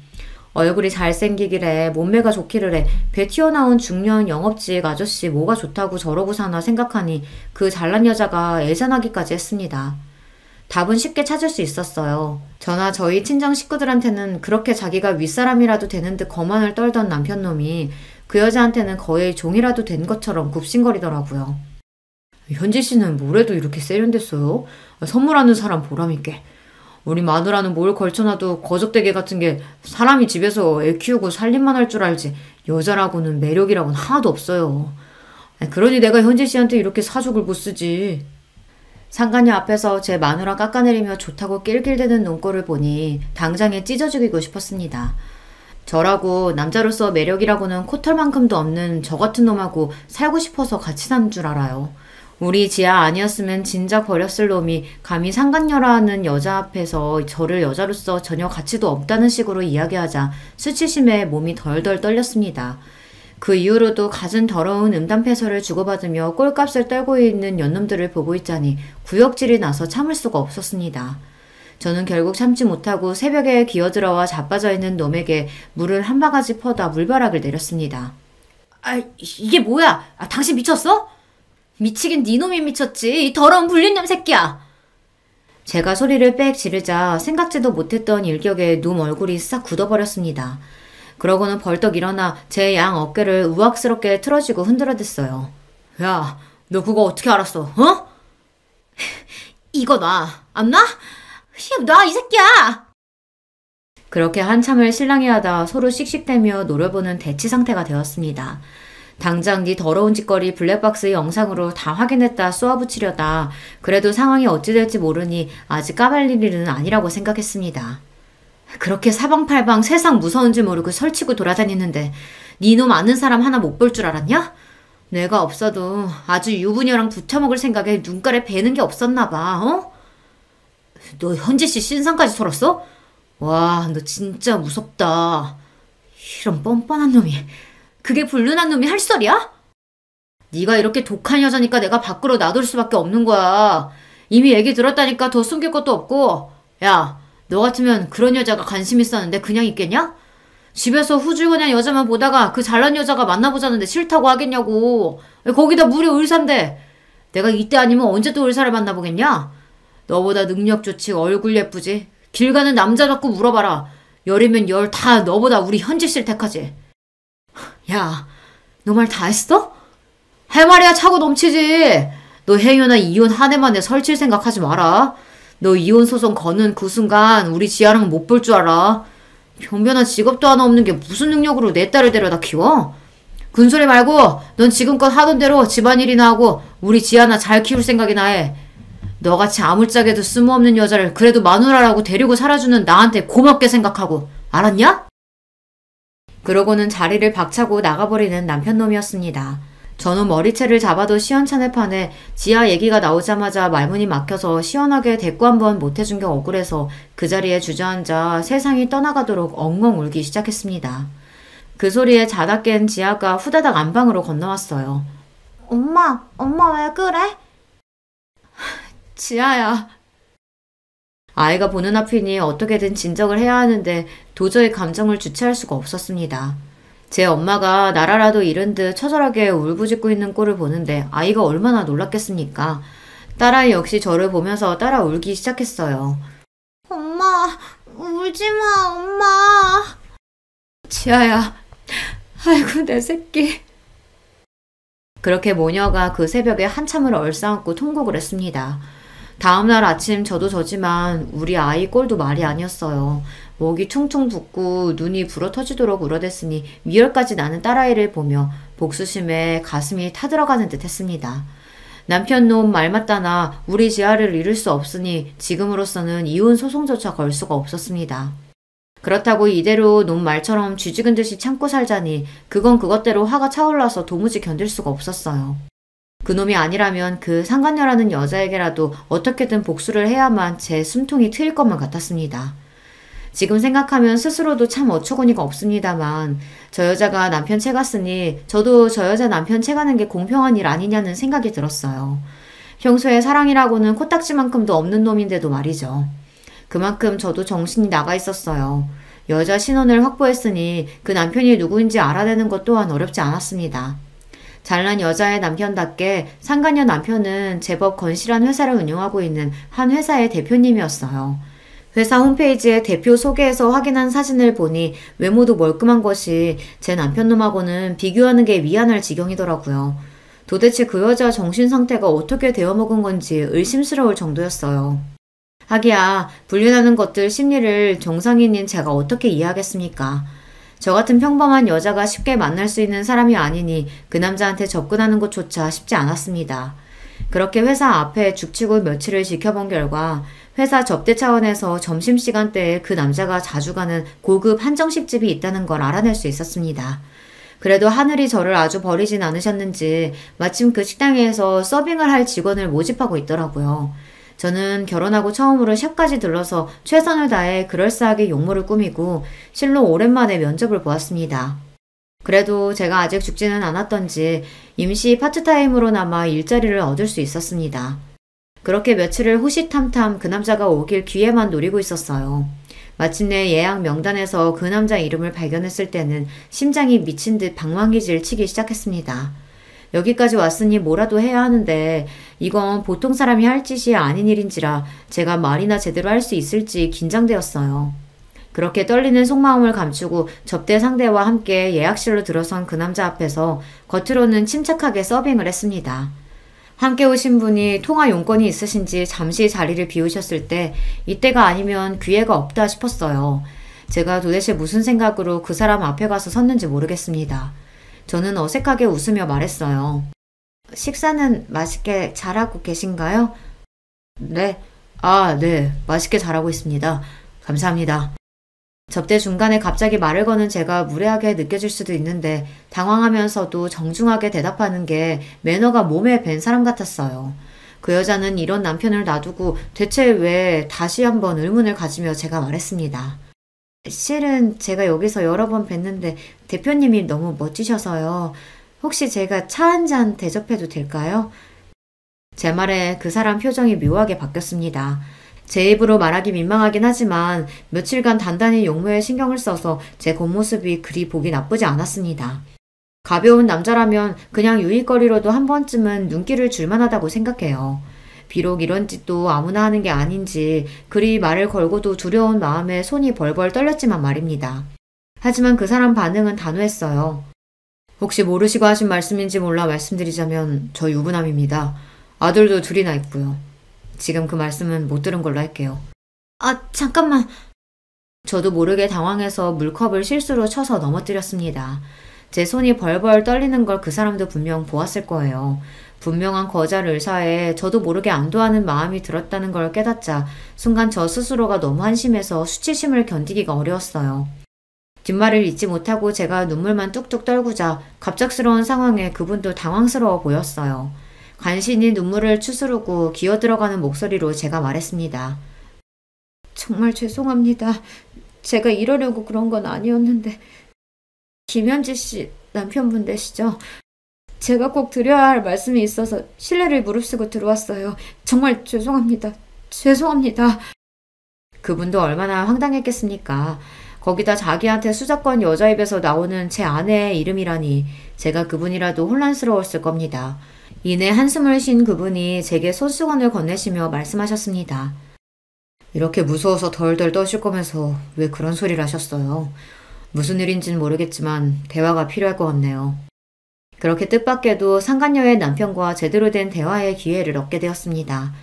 얼굴이 잘생기기래 몸매가 좋기를 해 배 튀어나온 중년 영업직 아저씨 뭐가 좋다고 저러고 사나 생각하니 그 잘난 여자가 애잔하기까지 했습니다. 답은 쉽게 찾을 수 있었어요. 저나 저희 친정 식구들한테는 그렇게 자기가 윗사람이라도 되는 듯 거만을 떨던 남편놈이 그 여자한테는 거의 종이라도 된 것처럼 굽신거리더라고요. 현지 씨는 뭐래도 이렇게 세련됐어요? 선물하는 사람 보람있게. 우리 마누라는 뭘 걸쳐놔도 거적대게 같은 게 사람이 집에서 애 키우고 살림만 할 줄 알지 여자라고는 매력이라고는 하나도 없어요. 그러니 내가 현지 씨한테 이렇게 사족을 못 쓰지. 상간녀 앞에서 제 마누라 깎아내리며 좋다고 낄낄대는 눈꼴을 보니 당장에 찢어 죽이고 싶었습니다. 저라고 남자로서 매력이라고는 코털만큼도 없는 저 같은 놈하고 살고 싶어서 같이 사는 줄 알아요. 우리 지아 아니었으면 진작 버렸을 놈이 감히 상간녀라는 여자 앞에서 저를 여자로서 전혀 가치도 없다는 식으로 이야기하자 수치심에 몸이 덜덜 떨렸습니다. 그 이후로도 갖은 더러운 음담패설을 주고받으며 꼴값을 떨고 있는 연놈들을 보고 있자니 구역질이 나서 참을 수가 없었습니다. 저는 결국 참지 못하고 새벽에 기어들어와 자빠져 있는 놈에게 물을 한 바가지 퍼다 물벼락을 내렸습니다. 이게 뭐야? 당신 미쳤어? 미치긴 네 놈이 미쳤지. 이 더러운 불륜놈 새끼야. 제가 소리를 빽 지르자 생각지도 못했던 일격에 놈 얼굴이 싹 굳어버렸습니다. 그러고는 벌떡 일어나 제 양 어깨를 우악스럽게 틀어쥐고 흔들어댔어요. 야, 너 그거 어떻게 알았어? 어? 이거 놔. 안 놔? 놔, 이 새끼야! 그렇게 한참을 실랑이하다 서로 씩씩대며 노려보는 대치 상태가 되었습니다. 당장 네 더러운 짓거리 블랙박스 영상으로 다 확인했다 쏘아붙이려다 그래도 상황이 어찌 될지 모르니 아직 까발릴 일은 아니라고 생각했습니다. 그렇게 사방팔방 세상 무서운 줄 모르고 설치고 돌아다니는데 네 놈 아는 사람 하나 못 볼 줄 알았냐? 내가 없어도 아주 유부녀랑 붙여먹을 생각에 눈가에 배는 게 없었나 봐. 어? 너 현지씨 신상까지 털었어? 와, 너 진짜 무섭다. 이런 뻔뻔한 놈이, 그게 불륜한 놈이 할 소리야? 네가 이렇게 독한 여자니까 내가 밖으로 놔둘 수밖에 없는 거야. 이미 얘기 들었다니까 더 숨길 것도 없고. 야, 너 같으면 그런 여자가 관심 있었는데 그냥 있겠냐? 집에서 후줄근한 여자만 보다가 그 잘난 여자가 만나보자는데 싫다고 하겠냐고. 거기다 무려 의사인데 내가 이때 아니면 언제 또 의사를 만나보겠냐? 너보다 능력 좋지 얼굴 예쁘지 길 가는 남자 잡고 물어봐라. 열이면 열 다 너보다 우리 현지씨를 택하지. 야, 너 말 다 했어? 할 말이야 차고 넘치지. 너 행여나 이혼 한 해만 내 설칠 생각하지 마라. 너 이혼 소송 거는 그 순간 우리 지아랑 못 볼 줄 알아. 변변한 직업도 하나 없는 게 무슨 능력으로 내 딸을 데려다 키워? 군소리 말고 넌 지금껏 하던 대로 집안일이나 하고 우리 지아나 잘 키울 생각이나 해. 너같이 아물짝에도 쓸모없는 여자를 그래도 마누라라고 데리고 살아주는 나한테 고맙게 생각하고. 알았냐? 그러고는 자리를 박차고 나가버리는 남편놈이었습니다. 저는 머리채를 잡아도 시원찮을 판에 지아 얘기가 나오자마자 말문이 막혀서 시원하게 대꾸 한번 못해준 게 억울해서 그 자리에 주저앉아 세상이 떠나가도록 엉엉 울기 시작했습니다. 그 소리에 자다 깬 지아가 후다닥 안방으로 건너왔어요. 엄마 왜 그래? 지아야. 아이가 보는 앞이니 어떻게든 진정을 해야 하는데 도저히 감정을 주체할 수가 없었습니다. 제 엄마가 나라라도 잃은 듯 처절하게 울부짖고 있는 꼴을 보는데 아이가 얼마나 놀랐겠습니까? 딸아이 역시 저를 보면서 따라 울기 시작했어요. 엄마, 울지마, 엄마. 지아야, 아이고 내 새끼. 그렇게 모녀가 그 새벽에 한참을 얼싸안고 통곡을 했습니다. 다음날 아침 저도 저지만 우리 아이 꼴도 말이 아니었어요. 목이 퉁퉁 붓고 눈이 불어터지도록 울어댔으니 미열까지 나는 딸아이를 보며 복수심에 가슴이 타들어가는 듯 했습니다. 남편 놈 말 맞다나 우리 지아를 잃을 수 없으니 지금으로서는 이혼 소송조차 걸 수가 없었습니다. 그렇다고 이대로 놈 말처럼 쥐죽은 듯이 참고 살자니 그건 그것대로 화가 차올라서 도무지 견딜 수가 없었어요. 그놈이 아니라면 그 상간녀라는 여자에게라도 어떻게든 복수를 해야만 제 숨통이 트일 것만 같았습니다. 지금 생각하면 스스로도 참 어처구니가 없습니다만 저 여자가 남편 채갔으니 저도 저 여자 남편 채가는 게 공평한 일 아니냐는 생각이 들었어요. 평소에 사랑이라고는 코딱지만큼도 없는 놈인데도 말이죠. 그만큼 저도 정신이 나가 있었어요. 여자 신원을 확보했으니 그 남편이 누구인지 알아내는 것 또한 어렵지 않았습니다. 잘난 여자의 남편답게 상간녀 남편은 제법 건실한 회사를 운영하고 있는 한 회사의 대표님이었어요. 회사 홈페이지에 대표 소개에서 확인한 사진을 보니 외모도 멀끔한 것이 제 남편놈하고는 비교하는 게 미안할 지경이더라고요. 도대체 그 여자 정신 상태가 어떻게 되어먹은 건지 의심스러울 정도였어요. 하기야 불륜하는 것들 심리를 정상인인 제가 어떻게 이해하겠습니까? 저 같은 평범한 여자가 쉽게 만날 수 있는 사람이 아니니 그 남자한테 접근하는 것조차 쉽지 않았습니다. 그렇게 회사 앞에 죽치고 며칠을 지켜본 결과 회사 접대 차원에서 점심시간대에 그 남자가 자주 가는 고급 한정식집이 있다는 걸 알아낼 수 있었습니다. 그래도 하늘이 저를 아주 버리진 않으셨는지 마침 그 식당에서 서빙을 할 직원을 모집하고 있더라고요. 저는 결혼하고 처음으로 샵까지 들러서 최선을 다해 그럴싸하게 용모를 꾸미고 실로 오랜만에 면접을 보았습니다. 그래도 제가 아직 죽지는 않았던지 임시 파트타임으로나마 일자리를 얻을 수 있었습니다. 그렇게 며칠을 호시탐탐 그 남자가 오길 기회만 노리고 있었어요. 마침내 예약 명단에서 그 남자 이름을 발견했을 때는 심장이 미친 듯 방망이질 치기 시작했습니다. 여기까지 왔으니 뭐라도 해야 하는데 이건 보통 사람이 할 짓이 아닌 일인지라 제가 말이나 제대로 할 수 있을지 긴장되었어요. 그렇게 떨리는 속마음을 감추고 접대 상대와 함께 예약실로 들어선 그 남자 앞에서 겉으로는 침착하게 서빙을 했습니다. 함께 오신 분이 통화 용건이 있으신지 잠시 자리를 비우셨을 때 이때가 아니면 기회가 없다 싶었어요. 제가 도대체 무슨 생각으로 그 사람 앞에 가서 섰는지 모르겠습니다. 저는 어색하게 웃으며 말했어요. 식사는 맛있게 잘하고 계신가요? 네. 네. 맛있게 잘하고 있습니다. 감사합니다. 접대 중간에 갑자기 말을 거는 제가 무례하게 느껴질 수도 있는데 당황하면서도 정중하게 대답하는 게 매너가 몸에 밴 사람 같았어요. 그 여자는 이런 남편을 놔두고 대체 왜 다시 한번 의문을 가지며 제가 말했습니다. 실은 제가 여기서 여러 번 뵀는데 대표님이 너무 멋지셔서요. 혹시 제가 차 한 잔 대접해도 될까요? 제 말에 그 사람 표정이 묘하게 바뀌었습니다. 제 입으로 말하기 민망하긴 하지만 며칠간 단단히 용모에 신경을 써서 제 겉모습이 그리 보기 나쁘지 않았습니다. 가벼운 남자라면 그냥 유익거리로도 한 번쯤은 눈길을 줄만하다고 생각해요. 비록 이런 짓도 아무나 하는 게 아닌지 그리 말을 걸고도 두려운 마음에 손이 벌벌 떨렸지만 말입니다. 하지만 그 사람 반응은 단호했어요. 혹시 모르시고 하신 말씀인지 몰라 말씀드리자면 저 유부남입니다. 아들도 둘이나 있고요. 지금 그 말씀은 못 들은 걸로 할게요. 잠깐만. 저도 모르게 당황해서 물컵을 실수로 쳐서 넘어뜨렸습니다. 제 손이 벌벌 떨리는 걸 그 사람도 분명 보았을 거예요. 분명한 거절 의사에 저도 모르게 안도하는 마음이 들었다는 걸 깨닫자 순간 저 스스로가 너무 한심해서 수치심을 견디기가 어려웠어요. 뒷말을 잇지 못하고 제가 눈물만 뚝뚝 떨구자 갑작스러운 상황에 그분도 당황스러워 보였어요. 간신히 눈물을 추스르고 기어들어가는 목소리로 제가 말했습니다. 정말 죄송합니다. 제가 이러려고 그런 건 아니었는데. 김현지 씨 남편분 되시죠? 제가 꼭 드려야 할 말씀이 있어서 실례를 무릅쓰고 들어왔어요. 정말 죄송합니다. 죄송합니다. 그분도 얼마나 황당했겠습니까? 거기다 자기한테 수작권 여자 입에서 나오는 제 아내의 이름이라니 제가 그분이라도 혼란스러웠을 겁니다. 이내 한숨을 쉰 그분이 제게 손수건을 건네시며 말씀하셨습니다. 이렇게 무서워서 덜덜 떠실 거면서 왜 그런 소리를 하셨어요? 무슨 일인지는 모르겠지만 대화가 필요할 것 같네요. 그렇게 뜻밖에도 상간녀의 남편과 제대로 된 대화의 기회를 얻게 되었습니다.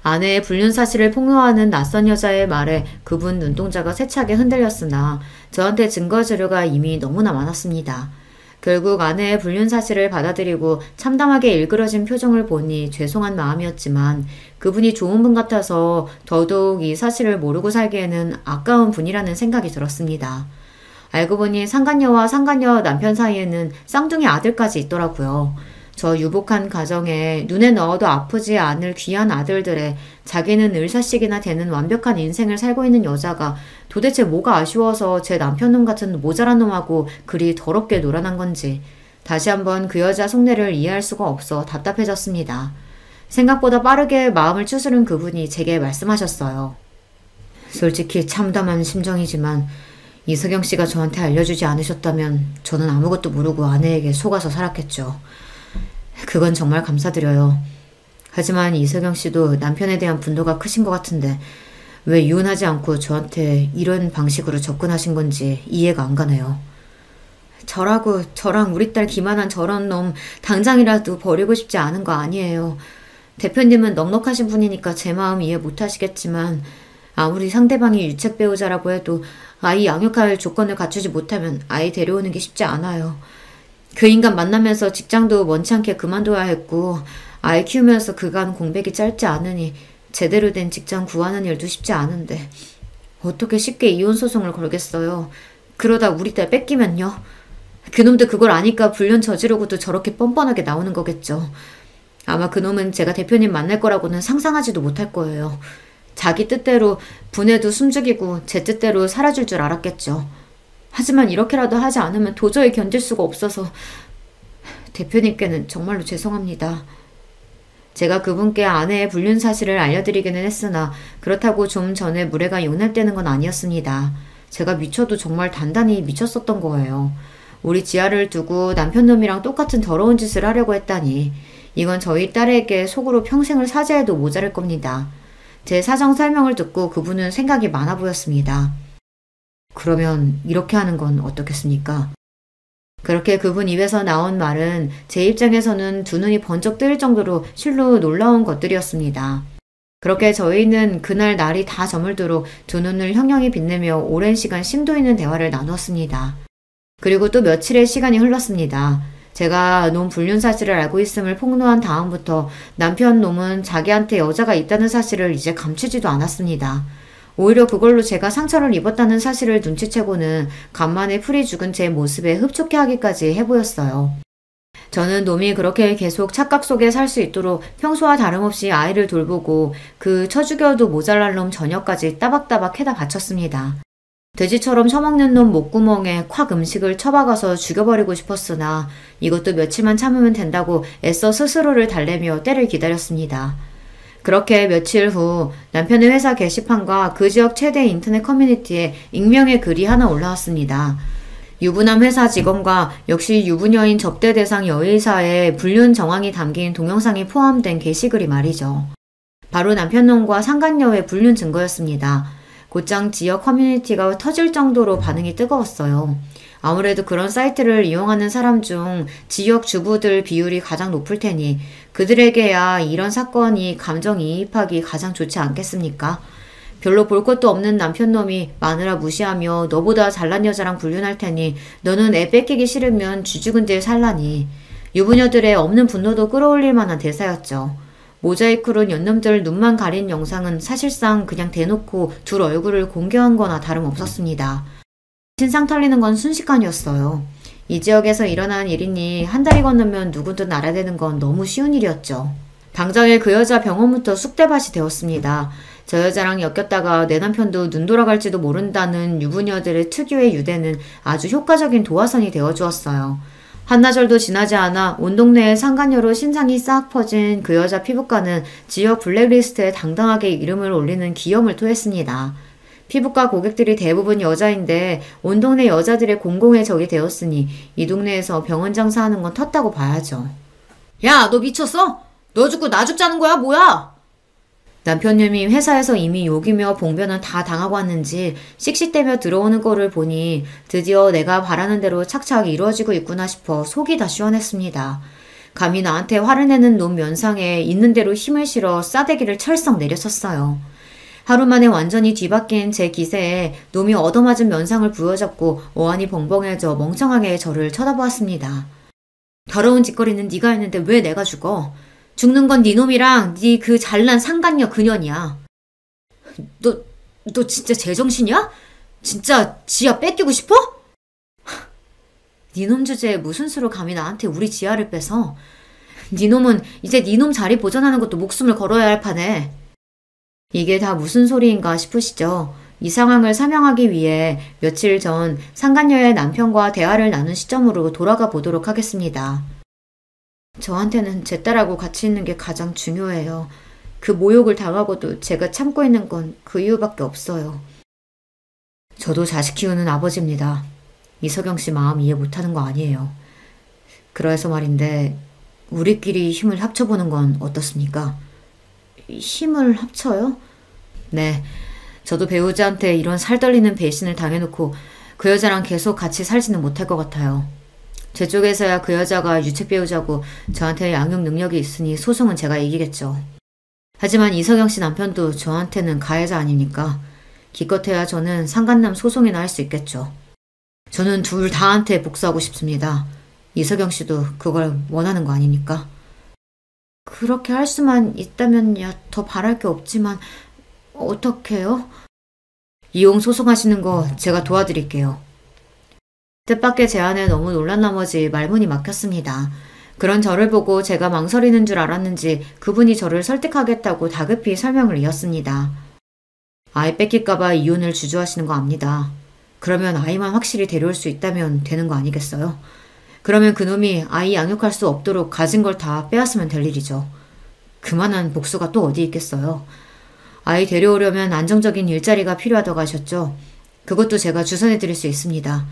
아내의 불륜 사실을 폭로하는 낯선 여자의 말에 그분 눈동자가 세차게 흔들렸으나 저한테 증거 자료가 이미 너무나 많았습니다. 결국 아내의 불륜 사실을 받아들이고 참담하게 일그러진 표정을 보니 죄송한 마음이었지만 그분이 좋은 분 같아서 더더욱 이 사실을 모르고 살기에는 아까운 분이라는 생각이 들었습니다. 알고 보니 상간녀와 상간녀 남편 사이에는 쌍둥이 아들까지 있더라고요. 저 유복한 가정에 눈에 넣어도 아프지 않을 귀한 아들들의 자기는 을사식이나 되는 완벽한 인생을 살고 있는 여자가 도대체 뭐가 아쉬워서 제 남편놈 같은 모자란 놈하고 그리 더럽게 놀아난 건지 다시 한번 그 여자 속내를 이해할 수가 없어 답답해졌습니다. 생각보다 빠르게 마음을 추스른 그분이 제게 말씀하셨어요. 솔직히 참담한 심정이지만 이석영 씨가 저한테 알려주지 않으셨다면 저는 아무것도 모르고 아내에게 속아서 살았겠죠. 그건 정말 감사드려요. 하지만 이석영 씨도 남편에 대한 분노가 크신 것 같은데 왜 이혼하지 않고 저한테 이런 방식으로 접근하신 건지 이해가 안 가네요. 저랑 우리 딸 기만한 저런 놈 당장이라도 버리고 싶지 않은 거 아니에요. 대표님은 넉넉하신 분이니까 제 마음 이해 못하시겠지만 아무리 상대방이 유책 배우자라고 해도 아이 양육할 조건을 갖추지 못하면 아이 데려오는 게 쉽지 않아요. 그 인간 만나면서 직장도 원치 않게 그만둬야 했고 아이 키우면서 그간 공백이 짧지 않으니 제대로 된 직장 구하는 일도 쉽지 않은데 어떻게 쉽게 이혼 소송을 걸겠어요. 그러다 우리 딸 뺏기면요. 그놈도 그걸 아니까 불륜 저지르고도 저렇게 뻔뻔하게 나오는 거겠죠. 아마 그놈은 제가 대표님 만날 거라고는 상상하지도 못할 거예요. 자기 뜻대로 분해도 숨죽이고 제 뜻대로 살아줄 줄 알았겠죠. 하지만 이렇게라도 하지 않으면 도저히 견딜 수가 없어서 대표님께는 정말로 죄송합니다. 제가 그분께 아내의 불륜 사실을 알려드리기는 했으나 그렇다고 좀 전에 무례가 용납되는 건 아니었습니다. 제가 미쳐도 정말 단단히 미쳤었던 거예요. 우리 지아를 두고 남편놈이랑 똑같은 더러운 짓을 하려고 했다니 이건 저희 딸에게 속으로 평생을 사죄해도 모자랄 겁니다. 제 사정 설명을 듣고 그분은 생각이 많아 보였습니다. 그러면 이렇게 하는 건 어떻겠습니까? 그렇게 그분 입에서 나온 말은 제 입장에서는 두 눈이 번쩍 뜨일 정도로 실로 놀라운 것들이었습니다. 그렇게 저희는 그날 날이 다 저물도록 두 눈을 형형히 빛내며 오랜 시간 심도 있는 대화를 나누었습니다. 그리고 또 며칠의 시간이 흘렀습니다. 제가 놈 불륜 사실을 알고 있음을 폭로한 다음부터 남편 놈은 자기한테 여자가 있다는 사실을 이제 감추지도 않았습니다. 오히려 그걸로 제가 상처를 입었다는 사실을 눈치채고는 간만에 풀이 죽은 제 모습에 흡족해 하기까지 해보였어요. 저는 놈이 그렇게 계속 착각 속에 살 수 있도록 평소와 다름없이 아이를 돌보고 그 쳐죽여도 모자랄 놈 저녁까지 따박따박 해다 바쳤습니다. 돼지처럼 처먹는 놈 목구멍에 콱 음식을 처박아서 죽여버리고 싶었으나 이것도 며칠만 참으면 된다고 애써 스스로를 달래며 때를 기다렸습니다. 그렇게 며칠 후 남편의 회사 게시판과 그 지역 최대 인터넷 커뮤니티에 익명의 글이 하나 올라왔습니다. 유부남 회사 직원과 역시 유부녀인 접대 대상 여의사의 불륜 정황이 담긴 동영상이 포함된 게시글이 말이죠. 바로 남편놈과 상간녀의 불륜 증거였습니다. 곧장 지역 커뮤니티가 터질 정도로 반응이 뜨거웠어요. 아무래도 그런 사이트를 이용하는 사람 중 지역 주부들 비율이 가장 높을 테니 그들에게야 이런 사건이 감정이입하기 가장 좋지 않겠습니까? 별로 볼 것도 없는 남편놈이 마누라 무시하며 너보다 잘난 여자랑 불륜할 테니 너는 애 뺏기기 싫으면 쥐죽은 딜 살라니. 유부녀들의 없는 분노도 끌어올릴 만한 대사였죠. 모자이크로 연놈들 눈만 가린 영상은 사실상 그냥 대놓고 둘 얼굴을 공개한 거나 다름없었습니다. 신상 털리는 건 순식간이었어요. 이 지역에서 일어난 일이니 한 달이 건너면 누구든 알아대는 건 너무 쉬운 일이었죠. 당장에 그 여자 병원부터 쑥대밭이 되었습니다. 저 여자랑 엮였다가 내 남편도 눈 돌아갈지도 모른다는 유부녀들의 특유의 유대는 아주 효과적인 도화선이 되어주었어요. 한나절도 지나지 않아 온 동네에 상간녀로 신상이 싹 퍼진 그 여자 피부과는 지역 블랙리스트에 당당하게 이름을 올리는 기염을 토했습니다. 피부과 고객들이 대부분 여자인데 온 동네 여자들의 공공의 적이 되었으니 이 동네에서 병원 장사하는 건 텄다고 봐야죠. 야, 너 미쳤어? 너 죽고 나 죽자는 거야, 뭐야? 남편님이 회사에서 이미 욕이며 봉변은 다 당하고 왔는지 씩씩대며 들어오는 거를 보니 드디어 내가 바라는 대로 착착 이루어지고 있구나 싶어 속이 다 시원했습니다. 감히 나한테 화를 내는 놈 면상에 있는 대로 힘을 실어 싸대기를 철썩 내려쳤어요. 하루 만에 완전히 뒤바뀐 제 기세에 놈이 얻어맞은 면상을 부여잡고 어안이 벙벙해져 멍청하게 저를 쳐다보았습니다. 더러운 짓거리는 네가 했는데 왜 내가 죽어? 죽는 건 네 놈이랑 네 그 잘난 상간녀 그년이야. 너 진짜 제정신이야? 진짜 지아 뺏기고 싶어? 네 놈 주제에 무슨 수로 감히 나한테 우리 지아를 뺏어? 네 놈은 이제 네 놈 자리 보존하는 것도 목숨을 걸어야 할 판에. 이게 다 무슨 소리인가 싶으시죠? 이 상황을 설명하기 위해 며칠 전 상간녀의 남편과 대화를 나눈 시점으로 돌아가 보도록 하겠습니다. 저한테는 제 딸하고 같이 있는 게 가장 중요해요. 그 모욕을 당하고도 제가 참고 있는 건 그 이유밖에 없어요. 저도 자식 키우는 아버지입니다. 이석영 씨 마음 이해 못하는 거 아니에요. 그래서 말인데 우리끼리 힘을 합쳐보는 건 어떻습니까? 힘을 합쳐요? 네, 저도 배우자한테 이런 살떨리는 배신을 당해놓고 그 여자랑 계속 같이 살지는 못할 것 같아요. 제 쪽에서야 그 여자가 유책 배우자고 저한테 양육 능력이 있으니 소송은 제가 이기겠죠. 하지만 이석영 씨 남편도 저한테는 가해자 아닙니까? 기껏해야 저는 상간남 소송이나 할 수 있겠죠. 저는 둘 다한테 복수하고 싶습니다. 이석영 씨도 그걸 원하는 거 아닙니까? 그렇게 할 수만 있다면야 더 바랄 게 없지만 어떡해요? 이혼 소송하시는 거 제가 도와드릴게요. 뜻밖의 제안에 너무 놀란 나머지 말문이 막혔습니다. 그런 저를 보고 제가 망설이는 줄 알았는지 그분이 저를 설득하겠다고 다급히 설명을 이었습니다. 아이 뺏길까봐 이혼을 주저하시는 거 압니다. 그러면 아이만 확실히 데려올 수 있다면 되는 거 아니겠어요? 그러면 그놈이 아이 양육할 수 없도록 가진 걸 다 빼앗으면 될 일이죠. 그만한 복수가 또 어디 있겠어요. 아이 데려오려면 안정적인 일자리가 필요하다고 하셨죠. 그것도 제가 주선해드릴 수 있습니다.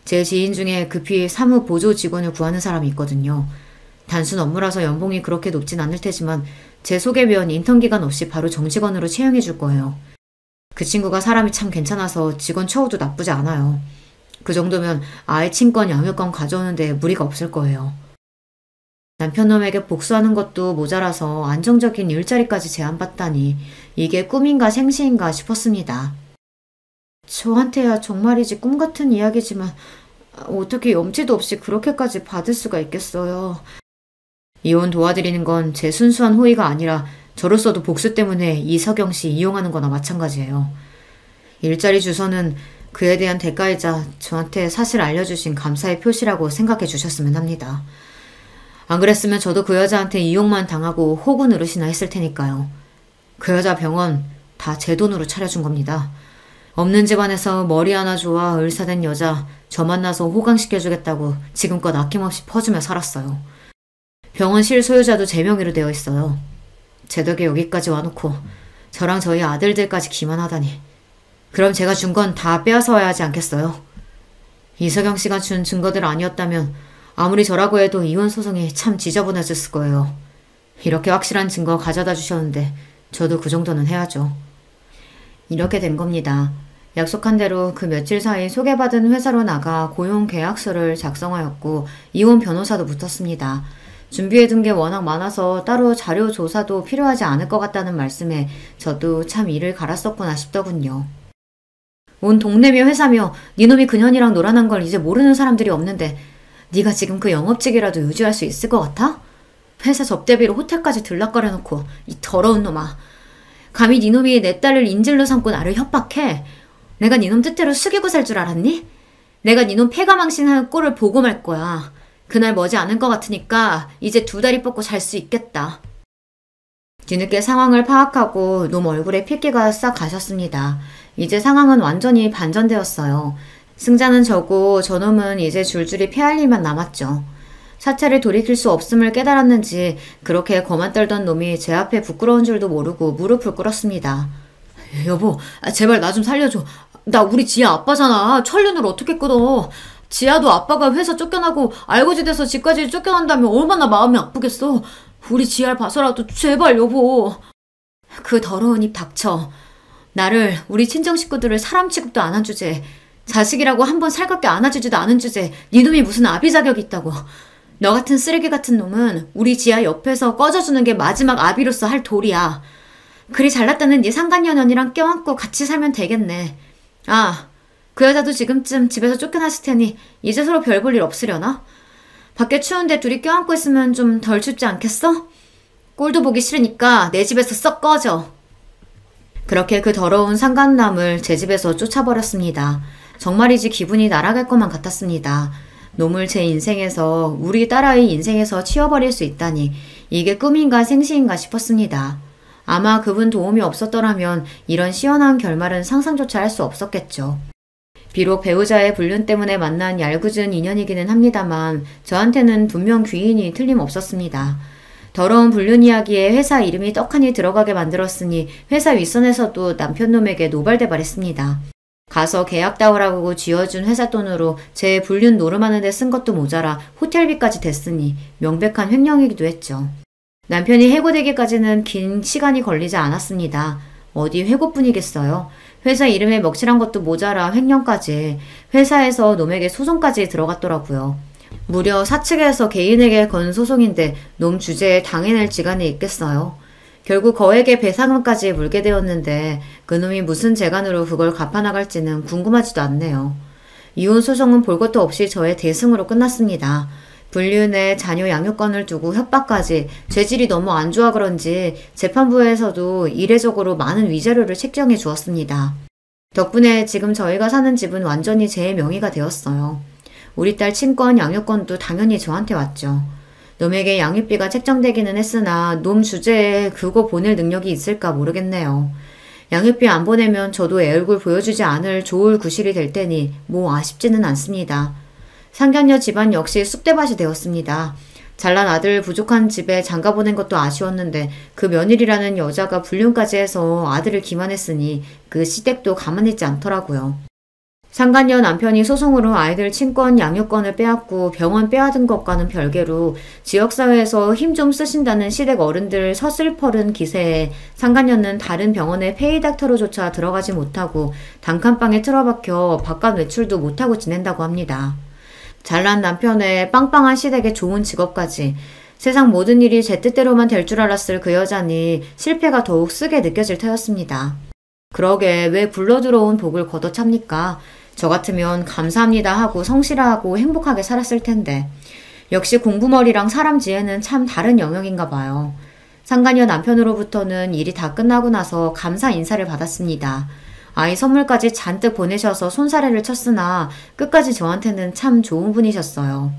제 지인 중에 급히 사무 보조 직원을 구하는 사람이 있거든요. 단순 업무라서 연봉이 그렇게 높진 않을 테지만 제 소개면 인턴 기간 없이 바로 정직원으로 채용해 줄 거예요. 그 친구가 사람이 참 괜찮아서 직원 처우도 나쁘지 않아요. 그 정도면 아이 친권 양육권 가져오는데 무리가 없을 거예요. 남편놈에게 복수하는 것도 모자라서 안정적인 일자리까지 제안받다니 이게 꿈인가 생시인가 싶었습니다. 저한테야 정말이지 꿈 같은 이야기지만 어떻게 염치도 없이 그렇게까지 받을 수가 있겠어요. 이혼 도와드리는 건 제 순수한 호의가 아니라 저로서도 복수 때문에 이석영 씨 이용하는 거나 마찬가지예요. 일자리 주소는 그에 대한 대가이자 저한테 사실 알려주신 감사의 표시라고 생각해 주셨으면 합니다. 안 그랬으면 저도 그 여자한테 이용만 당하고 호구 누르시나 했을 테니까요. 그 여자 병원 다 제 돈으로 차려준 겁니다. 없는 집안에서 머리 하나 좋아 을사된 여자 저 만나서 호강시켜주겠다고 지금껏 아낌없이 퍼주며 살았어요. 병원 실소유자도 제 명의로 되어 있어요. 제 덕에 여기까지 와놓고 저랑 저희 아들들까지 기만하다니. 그럼 제가 준 건 다 빼앗아와야 하지 않겠어요? 이석영 씨가 준 증거들 아니었다면 아무리 저라고 해도 이혼 소송이 참 지저분해졌을 거예요. 이렇게 확실한 증거 가져다 주셨는데 저도 그 정도는 해야죠. 이렇게 된 겁니다. 약속한 대로 그 며칠 사이 소개받은 회사로 나가 고용 계약서를 작성하였고 이혼 변호사도 붙었습니다. 준비해둔 게 워낙 많아서 따로 자료 조사도 필요하지 않을 것 같다는 말씀에 저도 참 이를 갈았었구나 싶더군요. 온 동네며 회사며 니놈이 그년이랑 놀아난 걸 이제 모르는 사람들이 없는데 네가 지금 그 영업직이라도 유지할 수 있을 것 같아? 회사 접대비로 호텔까지 들락거려놓고 이 더러운 놈아. 감히 니놈이 내 딸을 인질로 삼고 나를 협박해? 내가 니놈 뜻대로 숙이고 살 줄 알았니? 내가 니놈 패가망신하는 꼴을 보고 말 거야. 그날 머지 않을 것 같으니까 이제 두 다리 뻗고 잘 수 있겠다. 뒤늦게 상황을 파악하고 놈 얼굴에 핏기가 싹 가셨습니다. 이제 상황은 완전히 반전되었어요. 승자는 저고 저놈은 이제 줄줄이 패할 일만 남았죠. 사태를 돌이킬 수 없음을 깨달았는지 그렇게 거만 떨던 놈이 제 앞에 부끄러운 줄도 모르고 무릎을 꿇었습니다. 여보, 제발 나 좀 살려줘. 나 우리 지아 아빠잖아. 천륜을 어떻게 끊어. 지아도 아빠가 회사 쫓겨나고 알고지돼서 집까지 쫓겨난다면 얼마나 마음이 아프겠어. 우리 지아를 봐서라도 제발 여보. 그 더러운 입 닥쳐. 나를 우리 친정 식구들을 사람 취급도 안 한 주제, 자식이라고 한 번 살갑게 안아주지도 않은 주제 니놈이 무슨 아비 자격이 있다고. 너 같은 쓰레기 같은 놈은 우리 지하 옆에서 꺼져주는 게 마지막 아비로서 할 도리야. 그리 잘났다는 네 상간녀 언니랑 껴안고 같이 살면 되겠네. 아, 그 여자도 지금쯤 집에서 쫓겨났을 테니 이제 서로 별 볼 일 없으려나? 밖에 추운데 둘이 껴안고 있으면 좀 덜 춥지 않겠어? 꼴도 보기 싫으니까 내 집에서 썩 꺼져. 그렇게 그 더러운 상간남을 제 집에서 쫓아버렸습니다. 정말이지 기분이 날아갈 것만 같았습니다. 놈을 제 인생에서, 우리 딸아이 인생에서 치워버릴 수 있다니 이게 꿈인가 생시인가 싶었습니다. 아마 그분 도움이 없었더라면 이런 시원한 결말은 상상조차 할 수 없었겠죠. 비록 배우자의 불륜 때문에 만난 얄궂은 인연이기는 합니다만 저한테는 분명 귀인이 틀림없었습니다. 더러운 불륜 이야기에 회사 이름이 떡하니 들어가게 만들었으니 회사 윗선에서도 남편놈에게 노발대발했습니다. 가서 계약 따오라고 쥐어준 회사 돈으로 제 불륜 노름하는 데 쓴 것도 모자라 호텔비까지 댔으니 명백한 횡령이기도 했죠. 남편이 해고되기까지는 긴 시간이 걸리지 않았습니다. 어디 해고뿐이겠어요. 회사 이름에 먹칠한 것도 모자라 횡령까지, 회사에서 놈에게 소송까지 들어갔더라고요. 무려 사측에서 개인에게 건 소송인데 놈 주제에 당해낼 지간이 있겠어요. 결국 거액의 배상금까지 물게 되었는데 그놈이 무슨 재간으로 그걸 갚아나갈지는 궁금하지도 않네요. 이혼 소송은 볼 것도 없이 저의 대승으로 끝났습니다. 불륜에 자녀 양육권을 두고 협박까지, 죄질이 너무 안 좋아 그런지 재판부에서도 이례적으로 많은 위자료를 책정해 주었습니다. 덕분에 지금 저희가 사는 집은 완전히 제 명의가 되었어요. 우리 딸 친권, 양육권도 당연히 저한테 왔죠. 놈에게 양육비가 책정되기는 했으나 놈 주제에 그거 보낼 능력이 있을까 모르겠네요. 양육비 안 보내면 저도 애 얼굴 보여주지 않을 좋을 구실이 될 테니 뭐 아쉽지는 않습니다. 상견녀 집안 역시 쑥대밭이 되었습니다. 잘난 아들 부족한 집에 장가 보낸 것도 아쉬웠는데 그 며느리라는 여자가 불륜까지 해서 아들을 기만했으니 그 시댁도 가만히 있지 않더라고요. 상간녀 남편이 소송으로 아이들 친권, 양육권을 빼앗고 병원 빼앗은 것과는 별개로 지역사회에서 힘 좀 쓰신다는 시댁 어른들 서슬퍼른 기세에 상간녀는 다른 병원에 페이닥터로조차 들어가지 못하고 단칸방에 틀어박혀 바깥 외출도 못하고 지낸다고 합니다. 잘난 남편의 빵빵한 시댁의 좋은 직업까지, 세상 모든 일이 제 뜻대로만 될 줄 알았을 그 여자니 실패가 더욱 쓰게 느껴질 터였습니다. 그러게 왜 굴러들어온 복을 걷어찹니까? 저 같으면 감사합니다 하고 성실하고 행복하게 살았을 텐데. 역시 공부머리랑 사람 지혜는 참 다른 영역인가 봐요. 상간녀 남편으로부터는 일이 다 끝나고 나서 감사 인사를 받았습니다. 아이 선물까지 잔뜩 보내셔서 손사래를 쳤으나 끝까지 저한테는 참 좋은 분이셨어요.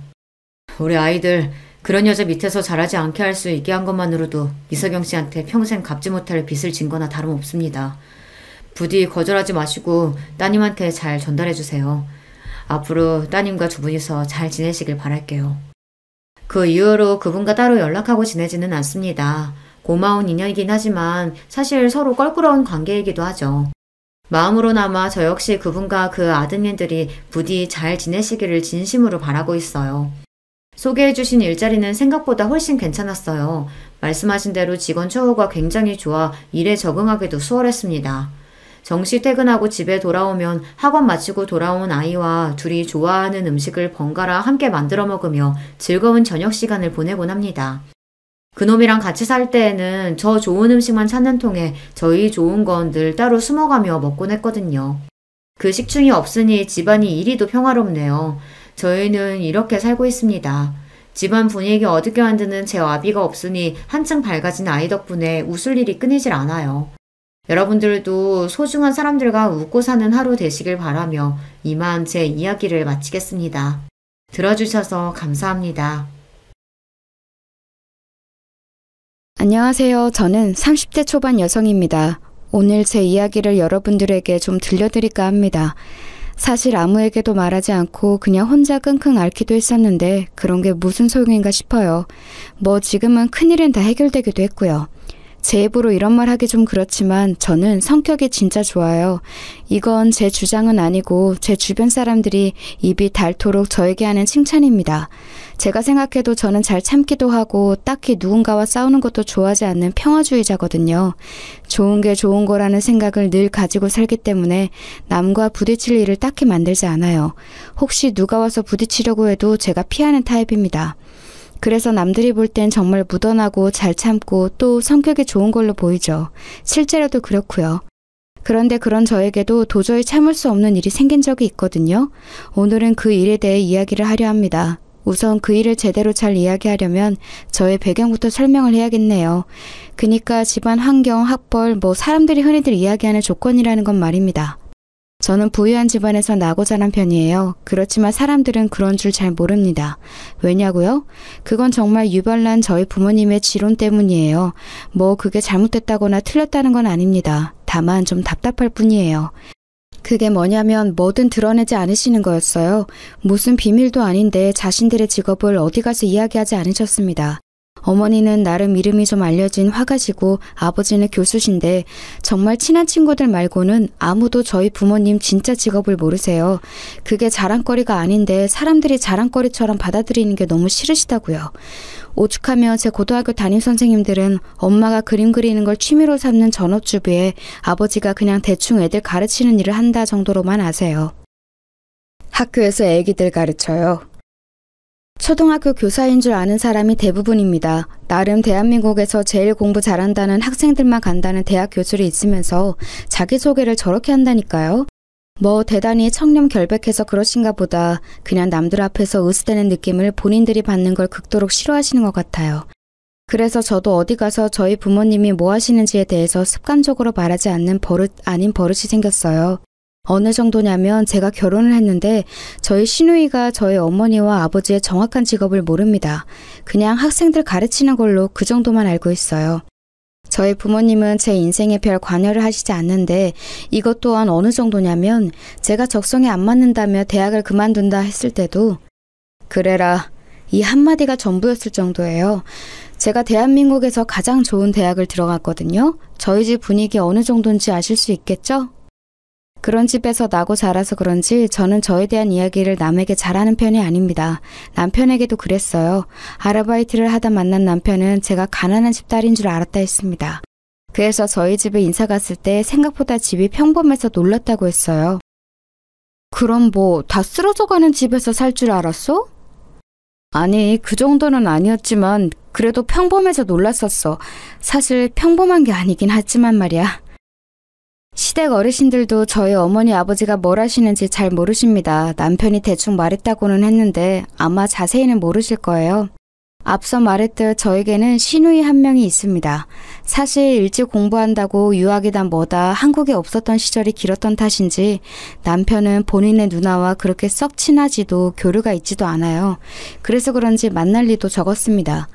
우리 아이들 그런 여자 밑에서 자라지 않게 할 수 있게 한 것만으로도 이석영 씨한테 평생 갚지 못할 빚을 진 거나 다름없습니다. 부디 거절하지 마시고 따님한테 잘 전달해 주세요. 앞으로 따님과 두 분이서 잘 지내시길 바랄게요. 그 이후로 그분과 따로 연락하고 지내지는 않습니다. 고마운 인연이긴 하지만 사실 서로 껄끄러운 관계이기도 하죠. 마음으로나마 저 역시 그분과 그 아드님들이 부디 잘 지내시기를 진심으로 바라고 있어요. 소개해주신 일자리는 생각보다 훨씬 괜찮았어요. 말씀하신 대로 직원 처우가 굉장히 좋아 일에 적응하기도 수월했습니다. 정시 퇴근하고 집에 돌아오면 학원 마치고 돌아온 아이와 둘이 좋아하는 음식을 번갈아 함께 만들어 먹으며 즐거운 저녁 시간을 보내곤 합니다. 그놈이랑 같이 살 때에는 저 좋은 음식만 찾는 통에 저희 좋은 건 늘 따로 숨어가며 먹곤 했거든요. 그 식충이 없으니 집안이 이리도 평화롭네요. 저희는 이렇게 살고 있습니다. 집안 분위기 어둡게 만드는 제 아비가 없으니 한층 밝아진 아이 덕분에 웃을 일이 끊이질 않아요. 여러분들도 소중한 사람들과 웃고 사는 하루 되시길 바라며 이만 제 이야기를 마치겠습니다. 들어주셔서 감사합니다.
안녕하세요. 저는 30대 초반 여성입니다. 오늘 제 이야기를 여러분들에게 좀 들려드릴까 합니다. 사실 아무에게도 말하지 않고 그냥 혼자 끙끙 앓기도 했었는데 그런 게 무슨 소용인가 싶어요. 뭐 지금은 큰일은 다 해결되기도 했고요. 제 입으로 이런 말 하기 좀 그렇지만 저는 성격이 진짜 좋아요. 이건 제 주장은 아니고 제 주변 사람들이 입이 닳도록 저에게 하는 칭찬입니다. 제가 생각해도 저는 잘 참기도 하고 딱히 누군가와 싸우는 것도 좋아하지 않는 평화주의자거든요. 좋은 게 좋은 거라는 생각을 늘 가지고 살기 때문에 남과 부딪힐 일을 딱히 만들지 않아요. 혹시 누가 와서 부딪히려고 해도 제가 피하는 타입입니다. 그래서 남들이 볼 땐 정말 무던하고 잘 참고 또 성격이 좋은 걸로 보이죠. 실제로도 그렇고요. 그런데 그런 저에게도 도저히 참을 수 없는 일이 생긴 적이 있거든요. 오늘은 그 일에 대해 이야기를 하려 합니다. 우선 그 일을 제대로 잘 이야기하려면 저의 배경부터 설명을 해야겠네요. 그니까 집안 환경, 학벌, 사람들이 흔히들 이야기하는 조건이라는 건 말입니다. 저는 부유한 집안에서 나고 자란 편이에요. 그렇지만 사람들은 그런 줄 잘 모릅니다. 왜냐고요? 그건 정말 유별난 저희 부모님의 지론 때문이에요. 그게 잘못됐다거나 틀렸다는 건 아닙니다. 다만 좀 답답할 뿐이에요. 그게 뭐냐면 뭐든 드러내지 않으시는 거였어요. 무슨 비밀도 아닌데 자신들의 직업을 어디 가서 이야기하지 않으셨습니다. 어머니는 나름 이름이 좀 알려진 화가시고 아버지는 교수신데 정말 친한 친구들 말고는 아무도 저희 부모님 진짜 직업을 모르세요. 그게 자랑거리가 아닌데 사람들이 자랑거리처럼 받아들이는 게 너무 싫으시다고요. 오죽하면 제 고등학교 담임선생님들은 엄마가 그림 그리는 걸 취미로 삼는 전업주부에 아버지가 그냥 대충 애들 가르치는 일을 한다 정도로만 아세요. 학교에서 애기들 가르쳐요. 초등학교 교사인 줄 아는 사람이 대부분입니다. 나름 대한민국에서 제일 공부 잘한다는 학생들만 간다는 대학 교수를 있으면서 자기소개를 저렇게 한다니까요. 대단히 청렴결백해서 그러신가 보다 그냥 남들 앞에서 으스대는 느낌을 본인들이 받는 걸 극도록 싫어하시는 것 같아요. 그래서 저도 어디 가서 저희 부모님이 뭐 하시는지에 대해서 습관적으로 말하지 않는 버릇 아닌 버릇이 생겼어요. 어느 정도냐면 제가 결혼을 했는데 저희 시누이가 저희 어머니와 아버지의 정확한 직업을 모릅니다. 그냥 학생들 가르치는 걸로 그 정도만 알고 있어요. 저희 부모님은 제 인생에 별 관여를 하시지 않는데 이것 또한 어느 정도냐면 제가 적성에 안 맞는다며 대학을 그만둔다 했을 때도 그래라 이 한마디가 전부였을 정도예요. 제가 대한민국에서 가장 좋은 대학을 들어갔거든요. 저희 집 분위기 어느 정도인지 아실 수 있겠죠? 그런 집에서 나고 자라서 그런지 저는 저에 대한 이야기를 남에게 잘하는 편이 아닙니다. 남편에게도 그랬어요. 아르바이트를 하다 만난 남편은 제가 가난한 집 딸인 줄 알았다 했습니다. 그래서 저희 집에 인사 갔을 때 생각보다 집이 평범해서 놀랐다고 했어요. 그럼 다 쓰러져가는 집에서 살 줄 알았어? 아니, 그 정도는 아니었지만 그래도 평범해서 놀랐었어. 사실 평범한 게 아니긴 하지만 말이야. 시댁 어르신들도 저희 어머니 아버지가 뭘 하시는지 잘 모르십니다. 남편이 대충 말했다고는 했는데 아마 자세히는 모르실 거예요. 앞서 말했듯 저에게는 시누이 한 명이 있습니다. 사실 일찍 공부한다고 유학이다 뭐다 한국에 없었던 시절이 길었던 탓인지 남편은 본인의 누나와 그렇게 썩 친하지도 교류가 있지도 않아요. 그래서 그런지 만날 일도 적었습니다.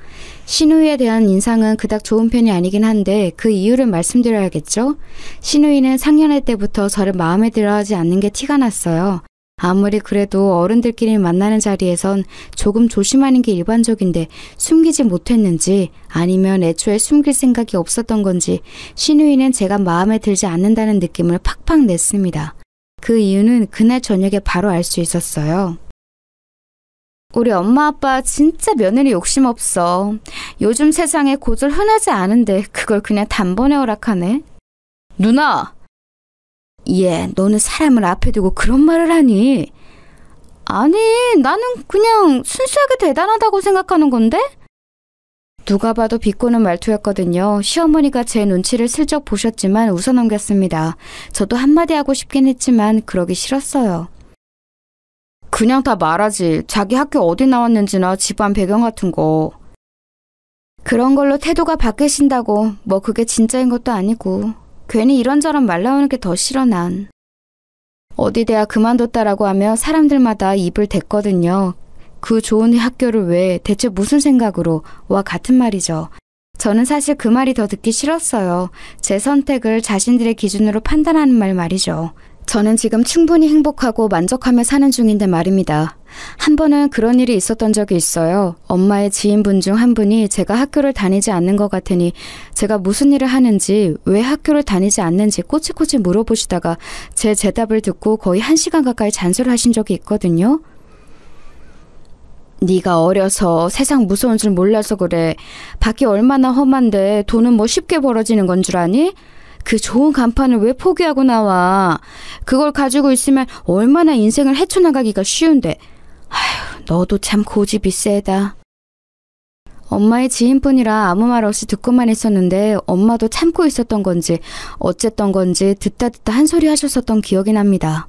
시누이에 대한 인상은 그닥 좋은 편이 아니긴 한데 그 이유를 말씀드려야겠죠? 시누이는 상년회 때부터 저를 마음에 들어하지 않는 게 티가 났어요. 아무리 그래도 어른들끼리 만나는 자리에선 조금 조심하는 게 일반적인데 숨기지 못했는지 아니면 애초에 숨길 생각이 없었던 건지 시누이는 제가 마음에 들지 않는다는 느낌을 팍팍 냈습니다. 그 이유는 그날 저녁에 바로 알 수 있었어요. 우리 엄마 아빠 진짜 며느리 욕심 없어. 요즘 세상에 고졸 흔하지 않은데 그걸 그냥 단번에 허락하네. 누나! 얘, 너는 사람을 앞에 두고 그런 말을 하니? 아니, 나는 그냥 순수하게 대단하다고 생각하는 건데? 누가 봐도 비꼬는 말투였거든요. 시어머니가 제 눈치를 슬쩍 보셨지만 웃어넘겼습니다. 저도 한마디 하고 싶긴 했지만 그러기 싫었어요. 그냥 다 말하지. 자기 학교 어디 나왔는지나 집안 배경 같은 거. 그런 걸로 태도가 바뀌신다고 그게 진짜인 것도 아니고 괜히 이런저런 말 나오는 게 더 싫어 난. 어디 대학 그만뒀다라고 하며 사람들마다 입을 댔거든요. 그 좋은 학교를 왜 대체 무슨 생각으로 와 같은 말이죠. 저는 사실 그 말이 더 듣기 싫었어요. 제 선택을 자신들의 기준으로 판단하는 말이죠. 저는 지금 충분히 행복하고 만족하며 사는 중인데 말입니다. 한 번은 그런 일이 있었던 적이 있어요. 엄마의 지인분 중 한 분이 제가 학교를 다니지 않는 것 같으니 제가 무슨 일을 하는지 왜 학교를 다니지 않는지 꼬치꼬치 물어보시다가 제 대답을 듣고 거의 1시간 가까이 잔소리를 하신 적이 있거든요. 네가 어려서 세상 무서운 줄 몰라서 그래. 밖이 얼마나 험한데 돈은 쉽게 벌어지는 건 줄 아니? 그 좋은 간판을 왜 포기하고 나와. 그걸 가지고 있으면 얼마나 인생을 헤쳐나가기가 쉬운데. 아휴, 너도 참 고집이 세다. 엄마의 지인분이라 아무 말 없이 듣고만 있었는데 엄마도 참고 있었던 건지 어쨌던 건지 듣다 한 소리 하셨었던 기억이 납니다.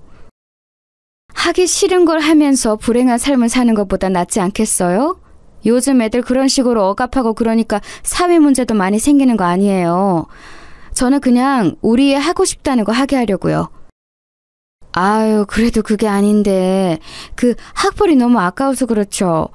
하기 싫은 걸 하면서 불행한 삶을 사는 것보다 낫지 않겠어요? 요즘 애들 그런 식으로 억압하고 그러니까 사회 문제도 많이 생기는 거 아니에요. 저는 그냥 우리 애 하고 싶다는 거 하게 하려고요. 아유, 그래도 그게 아닌데 그 학벌이 너무 아까워서 그렇죠.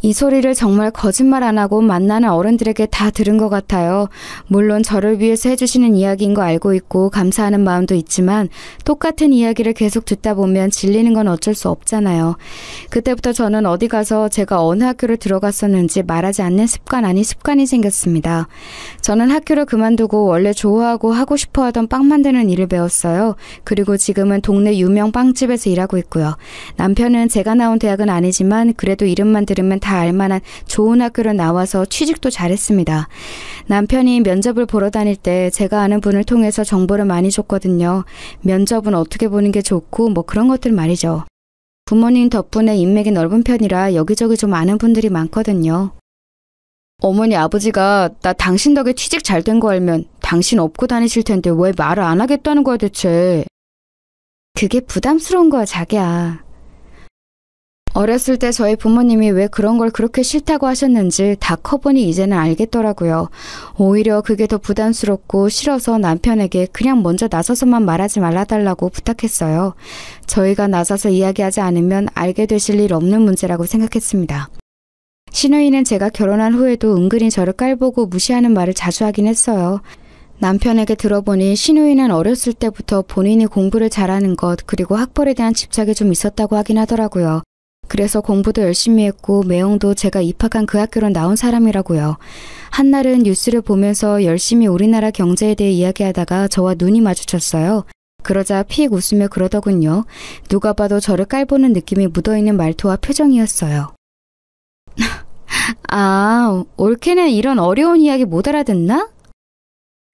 이 소리를 정말 거짓말 안 하고 만나는 어른들에게 다 들은 것 같아요. 물론 저를 위해서 해주시는 이야기인 거 알고 있고 감사하는 마음도 있지만 똑같은 이야기를 계속 듣다 보면 질리는 건 어쩔 수 없잖아요. 그때부터 저는 어디 가서 제가 어느 학교를 들어갔었는지 말하지 않는 습관 아닌 습관이 생겼습니다. 저는 학교를 그만두고 원래 좋아하고 하고 싶어 하던 빵 만드는 일을 배웠어요. 그리고 지금은 동네 유명 빵집에서 일하고 있고요. 남편은 제가 나온 대학은 아니지만 그래도 이름만 들으면 다 알만한 좋은 학교를 나와서 취직도 잘했습니다. 남편이 면접을 보러 다닐 때 제가 아는 분을 통해서 정보를 많이 줬거든요. 면접은 어떻게 보는 게 좋고 뭐 그런 것들 말이죠. 부모님 덕분에 인맥이 넓은 편이라 여기저기 좀 아는 분들이 많거든요. 어머니 아버지가 나 당신 덕에 취직 잘 된 거 알면 당신 업고 다니실 텐데 왜 말을 안 하겠다는 거야 대체. 그게 부담스러운 거야 자기야. 어렸을 때 저희 부모님이 왜 그런 걸 그렇게 싫다고 하셨는지 다 커보니 이제는 알겠더라고요. 오히려 그게 더 부담스럽고 싫어서 남편에게 그냥 먼저 나서서만 말하지 말아달라고 부탁했어요. 저희가 나서서 이야기하지 않으면 알게 되실 일 없는 문제라고 생각했습니다. 시누이는 제가 결혼한 후에도 은근히 저를 깔보고 무시하는 말을 자주 하긴 했어요. 남편에게 들어보니 시누이는 어렸을 때부터 본인이 공부를 잘하는 것 그리고 학벌에 대한 집착이 좀 있었다고 하긴 하더라고요. 그래서 공부도 열심히 했고 매형도 제가 입학한 그 학교로 나온 사람이라고요. 한날은 뉴스를 보면서 열심히 우리나라 경제에 대해 이야기하다가 저와 눈이 마주쳤어요. 그러자 픽 웃으며 그러더군요. 누가 봐도 저를 깔보는 느낌이 묻어있는 말투와 표정이었어요. 아, 올케는 이런 어려운 이야기 못 알아듣나?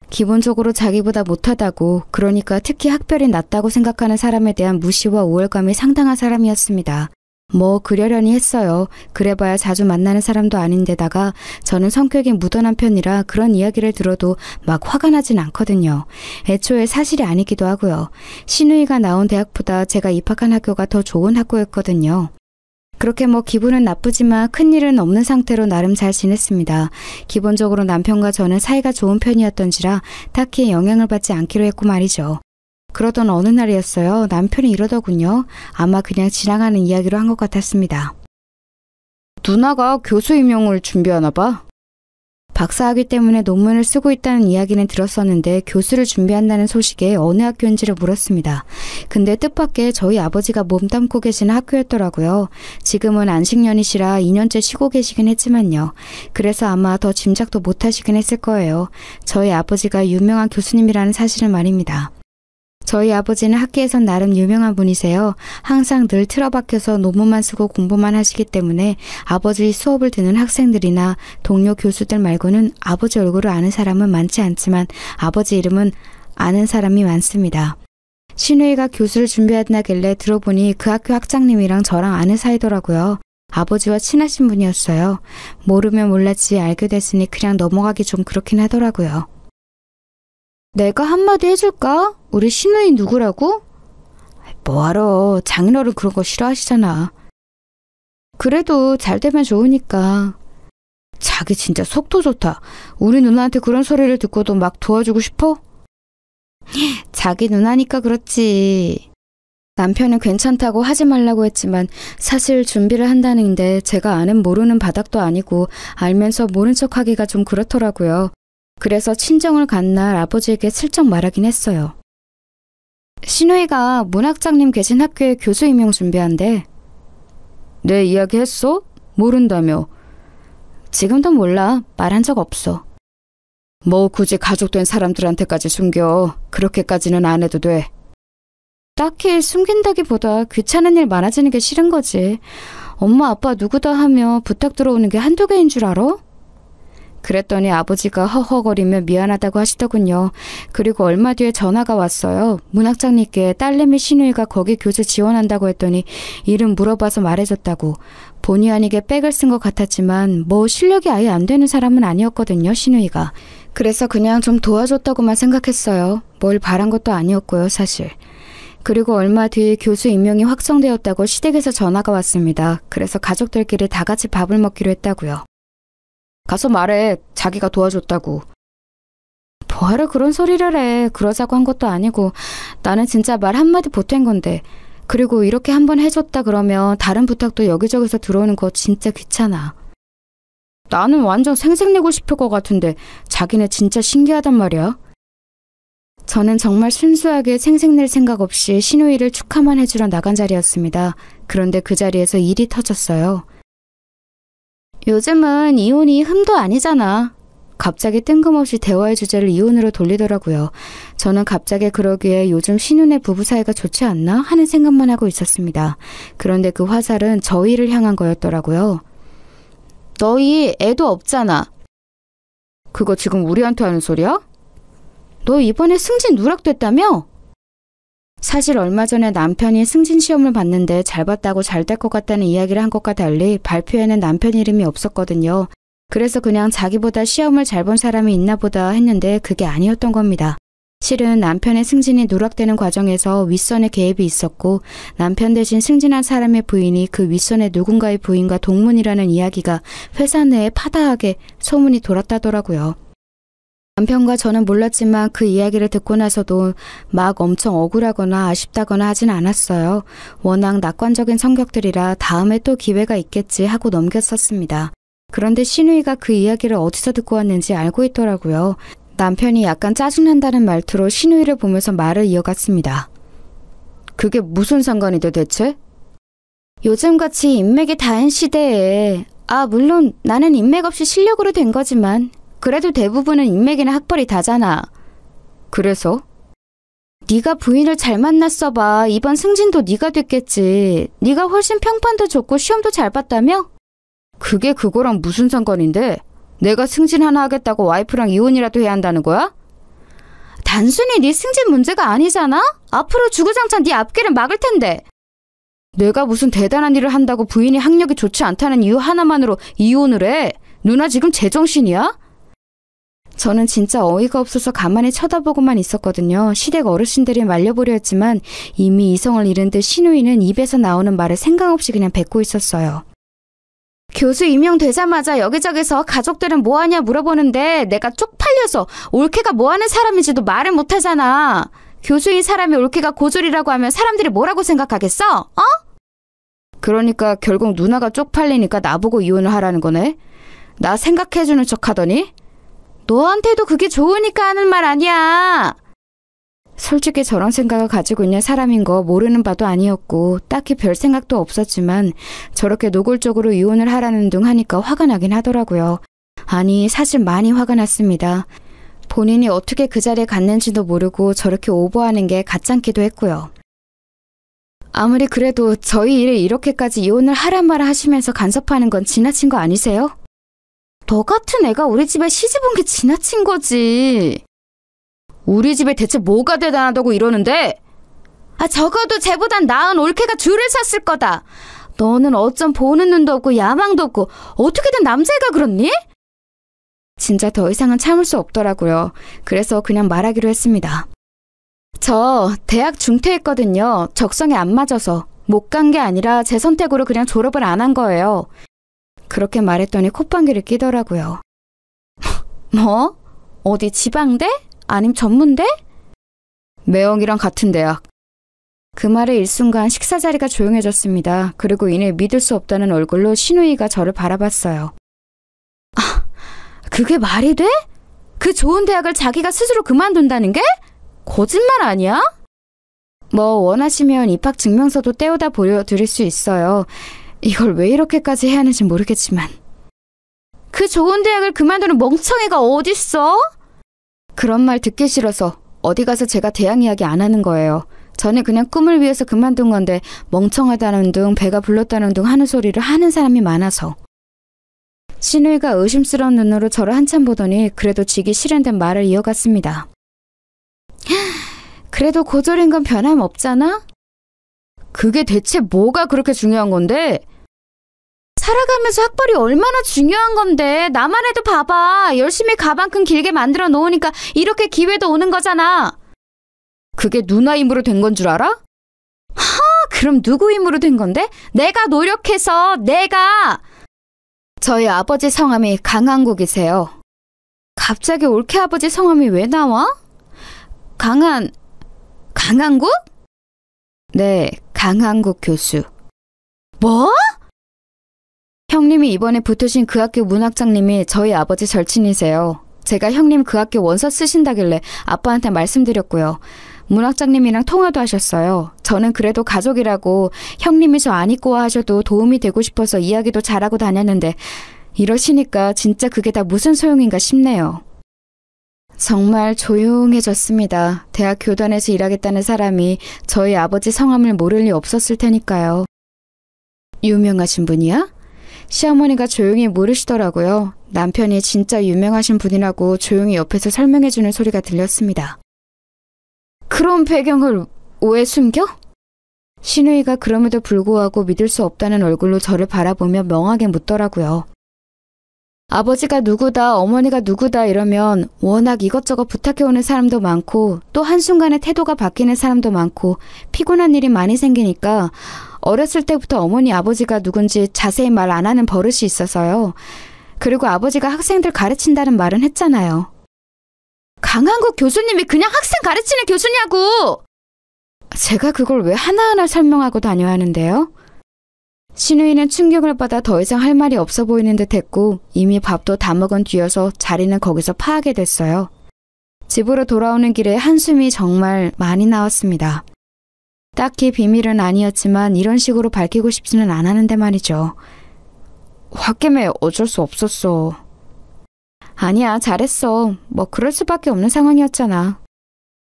기본적으로 자기보다 못하다고, 그러니까 특히 학벌이 낮다고 생각하는 사람에 대한 무시와 우월감이 상당한 사람이었습니다. 뭐 그러려니 했어요. 그래봐야 자주 만나는 사람도 아닌데다가 저는 성격이 무던한 편이라 그런 이야기를 들어도 막 화가 나진 않거든요. 애초에 사실이 아니기도 하고요. 시누이가 나온 대학보다 제가 입학한 학교가 더 좋은 학교였거든요. 그렇게 뭐 기분은 나쁘지만 큰일은 없는 상태로 나름 잘 지냈습니다. 기본적으로 남편과 저는 사이가 좋은 편이었던지라 딱히 영향을 받지 않기로 했고 말이죠. 그러던 어느 날이었어요. 남편이 이러더군요. 아마 그냥 지나가는 이야기로 한 것 같았습니다. 누나가 교수 임용을 준비하나 봐. 박사학위 때문에 논문을 쓰고 있다는 이야기는 들었었는데 교수를 준비한다는 소식에 어느 학교인지를 물었습니다. 근데 뜻밖의 저희 아버지가 몸담고 계시는 학교였더라고요. 지금은 안식년이시라 2년째 쉬고 계시긴 했지만요. 그래서 아마 더 짐작도 못하시긴 했을 거예요. 저희 아버지가 유명한 교수님이라는 사실을 말입니다. 저희 아버지는 학계에선 나름 유명한 분이세요. 항상 늘 틀어박혀서 논문만 쓰고 공부만 하시기 때문에 아버지 수업을 듣는 학생들이나 동료 교수들 말고는 아버지 얼굴을 아는 사람은 많지 않지만 아버지 이름은 아는 사람이 많습니다. 시누이가 교수를 준비한다길래 들어보니 그 학교 학장님이랑 저랑 아는 사이더라고요. 아버지와 친하신 분이었어요. 모르면 몰랐지 알게 됐으니 그냥 넘어가기 좀 그렇긴 하더라고요. 내가 한마디 해줄까? 우리 시누이 누구라고? 뭐하러, 장인어른 그런 거 싫어하시잖아. 그래도 잘 되면 좋으니까. 자기 진짜 속도 좋다. 우리 누나한테 그런 소리를 듣고도 막 도와주고 싶어? 자기 누나니까 그렇지. 남편은 괜찮다고 하지 말라고 했지만 사실 준비를 한다는데 제가 아는 모르는 바닥도 아니고 알면서 모른 척하기가 좀 그렇더라고요. 그래서 친정을 간 날 아버지에게 슬쩍 말하긴 했어요. 시누이가 문학장님 계신 학교에 교수 임용 준비한대. 내 이야기 했어? 모른다며. 지금도 몰라. 말한 적 없어. 뭐 굳이 가족된 사람들한테까지 숨겨. 그렇게까지는 안 해도 돼. 딱히 숨긴다기보다 귀찮은 일 많아지는 게 싫은 거지. 엄마 아빠 누구다 하며 부탁 들어오는 게 한두 개인 줄 알아? 그랬더니 아버지가 허허거리며 미안하다고 하시더군요. 그리고 얼마 뒤에 전화가 왔어요. 문학장님께 딸내미 신우이가 거기 교수 지원한다고 했더니 이름 물어봐서 말해줬다고. 본의 아니게 백을 쓴 것 같았지만 뭐 실력이 아예 안 되는 사람은 아니었거든요, 신우이가. 그래서 그냥 좀 도와줬다고만 생각했어요. 뭘 바란 것도 아니었고요, 사실. 그리고 얼마 뒤 교수 임명이 확정되었다고 시댁에서 전화가 왔습니다. 그래서 가족들끼리 다 같이 밥을 먹기로 했다고요. 가서 말해. 자기가 도와줬다고. 뭐하러 그런 소리를 해. 그러자고 한 것도 아니고 나는 진짜 말 한마디 보탠 건데. 그리고 이렇게 한번 해줬다 그러면 다른 부탁도 여기저기서 들어오는 거 진짜 귀찮아. 나는 완전 생색내고 싶을 것 같은데 자기네 진짜 신기하단 말이야. 저는 정말 순수하게 생색낼 생각 없이 신우이를 축하만 해주러 나간 자리였습니다. 그런데 그 자리에서 일이 터졌어요. 요즘은 이혼이 흠도 아니잖아. 갑자기 뜬금없이 대화의 주제를 이혼으로 돌리더라고요. 저는 갑자기 그러기에 요즘 신우네 부부 사이가 좋지 않나 하는 생각만 하고 있었습니다. 그런데 그 화살은 저희를 향한 거였더라고요. 너희 애도 없잖아. 그거 지금 우리한테 하는 소리야? 너 이번에 승진 누락됐다며? 사실 얼마 전에 남편이 승진 시험을 봤는데 잘 봤다고 잘 될 것 같다는 이야기를 한 것과 달리 발표에는 남편 이름이 없었거든요. 그래서 그냥 자기보다 시험을 잘 본 사람이 있나 보다 했는데 그게 아니었던 겁니다. 실은 남편의 승진이 누락되는 과정에서 윗선의 개입이 있었고 남편 대신 승진한 사람의 부인이 그 윗선의 누군가의 부인과 동문이라는 이야기가 회사 내에 파다하게 소문이 돌았다더라고요. 남편과 저는 몰랐지만 그 이야기를 듣고 나서도 막 엄청 억울하거나 아쉽다거나 하진 않았어요. 워낙 낙관적인 성격들이라 다음에 또 기회가 있겠지 하고 넘겼었습니다. 그런데 신우이가 그 이야기를 어디서 듣고 왔는지 알고 있더라고요. 남편이 약간 짜증난다는 말투로 신우이를 보면서 말을 이어갔습니다. 그게 무슨 상관이 돼 대체? 요즘같이 인맥이 다한 시대에 물론 나는 인맥 없이 실력으로 된 거지만 그래도 대부분은 인맥이나 학벌이 다잖아. 그래서? 네가 부인을 잘 만났어 봐. 이번 승진도 네가 됐겠지. 네가 훨씬 평판도 좋고 시험도 잘 봤다며? 그게 그거랑 무슨 상관인데? 내가 승진 하나 하겠다고 와이프랑 이혼이라도 해야 한다는 거야? 단순히 네 승진 문제가 아니잖아? 앞으로 주구장창 네 앞길을 막을 텐데. 내가 무슨 대단한 일을 한다고 부인이 학력이 좋지 않다는 이유 하나만으로 이혼을 해? 누나 지금 제정신이야? 저는 진짜 어이가 없어서 가만히 쳐다보고만 있었거든요. 시댁 어르신들이 말려보려 했지만 이미 이성을 잃은 듯 신우이는 입에서 나오는 말을 생각 없이 그냥 뱉고 있었어요. 교수 임명되자마자 여기저기서 가족들은 뭐하냐 물어보는데 내가 쪽팔려서 올케가 뭐하는 사람인지도 말을 못하잖아. 교수인 사람이 올케가 고졸이라고 하면 사람들이 뭐라고 생각하겠어? 어? 그러니까 결국 누나가 쪽팔리니까 나보고 이혼을 하라는 거네. 나 생각해주는 척 하더니 너한테도 그게 좋으니까 하는 말 아니야. 솔직히 저런 생각을 가지고 있는 사람인 거 모르는 바도 아니었고 딱히 별 생각도 없었지만 저렇게 노골적으로 이혼을 하라는 둥 하니까 화가 나긴 하더라고요. 아니 사실 많이 화가 났습니다. 본인이 어떻게 그 자리에 갔는지도 모르고 저렇게 오버하는 게 가짱기도 했고요. 아무리 그래도 저희 일을 이렇게까지 이혼을 하란 말을 하시면서 간섭하는 건 지나친 거 아니세요? 너 같은 애가 우리 집에 시집 온 게 지나친 거지. 우리 집에 대체 뭐가 대단하다고 이러는데? 적어도 쟤보단 나은 올케가 줄을 섰을 거다. 너는 어쩜 보는 눈도 없고 야망도 없고 어떻게 된 남자애가 그렇니? 진짜 더 이상은 참을 수 없더라고요. 그래서 그냥 말하기로 했습니다. 저 대학 중퇴했거든요. 적성에 안 맞아서. 못 간 게 아니라 제 선택으로 그냥 졸업을 안 한 거예요. 그렇게 말했더니 콧방귀를 끼더라고요. 뭐? 어디 지방대? 아님 전문대? 매형이랑 같은 대학. 그 말에 일순간 식사 자리가 조용해졌습니다. 그리고 이내 믿을 수 없다는 얼굴로 신우이가 저를 바라봤어요. 그게 말이 돼? 그 좋은 대학을 자기가 스스로 그만둔다는 게? 거짓말 아니야? 뭐 원하시면 입학 증명서도 떼어다 보여드릴 수 있어요. 이걸 왜 이렇게까지 해야 하는지 모르겠지만. 그 좋은 대학을 그만두는 멍청이가 어딨어? 그런 말 듣기 싫어서 어디 가서 제가 대학 이야기 안 하는 거예요. 저는 그냥 꿈을 위해서 그만둔 건데 멍청하다는 둥 배가 불렀다는 둥 하는 소리를 하는 사람이 많아서. 신우이가 의심스러운 눈으로 저를 한참 보더니 그래도 지기 싫은 듯 말을 이어갔습니다. 그래도 고졸인 건 변함없잖아? 그게 대체 뭐가 그렇게 중요한 건데? 살아가면서 학벌이 얼마나 중요한 건데. 나만 해도 봐봐. 열심히 가방끈 길게 만들어 놓으니까 이렇게 기회도 오는 거잖아. 그게 누나 힘으로 된 건 줄 알아? 그럼 누구 힘으로 된 건데? 내가 노력해서. 내가! 저희 아버지 성함이 강한국이세요. 갑자기 올케 아버지 성함이 왜 나와? 강한국? 네, 강한국 교수. 뭐? 형님이 이번에 붙으신 그 학교 문학장님이 저희 아버지 절친이세요. 제가 형님 그 학교 원서 쓰신다길래 아빠한테 말씀드렸고요. 문학장님이랑 통화도 하셨어요. 저는 그래도 가족이라고 형님이 저 안 입고 와 하셔도 도움이 되고 싶어서 이야기도 잘하고 다녔는데 이러시니까 진짜 그게 다 무슨 소용인가 싶네요. 정말 조용해졌습니다. 대학 교단에서 일하겠다는 사람이 저희 아버지 성함을 모를 리 없었을 테니까요. 유명하신 분이야? 시어머니가 조용히 물으시더라고요. 남편이 진짜 유명하신 분이라고 조용히 옆에서 설명해주는 소리가 들렸습니다. 그런 배경을 왜 숨겨? 신우이가 그럼에도 불구하고 믿을 수 없다는 얼굴로 저를 바라보며 멍하게 묻더라고요. 아버지가 누구다, 어머니가 누구다 이러면 워낙 이것저것 부탁해오는 사람도 많고 또 한순간에 태도가 바뀌는 사람도 많고 피곤한 일이 많이 생기니까 어렸을 때부터 어머니 아버지가 누군지 자세히 말 안 하는 버릇이 있어서요. 그리고 아버지가 학생들 가르친다는 말은 했잖아요. 강한국 교수님이 그냥 학생 가르치는 교수냐고! 제가 그걸 왜 하나하나 설명하고 다녀야 하는데요? 신우이는 충격을 받아 더 이상 할 말이 없어 보이는 듯 했고 이미 밥도 다 먹은 뒤여서 자리는 거기서 파하게 됐어요. 집으로 돌아오는 길에 한숨이 정말 많이 나왔습니다. 딱히 비밀은 아니었지만 이런 식으로 밝히고 싶지는 않았는데 말이죠. 홧김에 어쩔 수 없었어. 아니야, 잘했어. 뭐 그럴 수밖에 없는 상황이었잖아.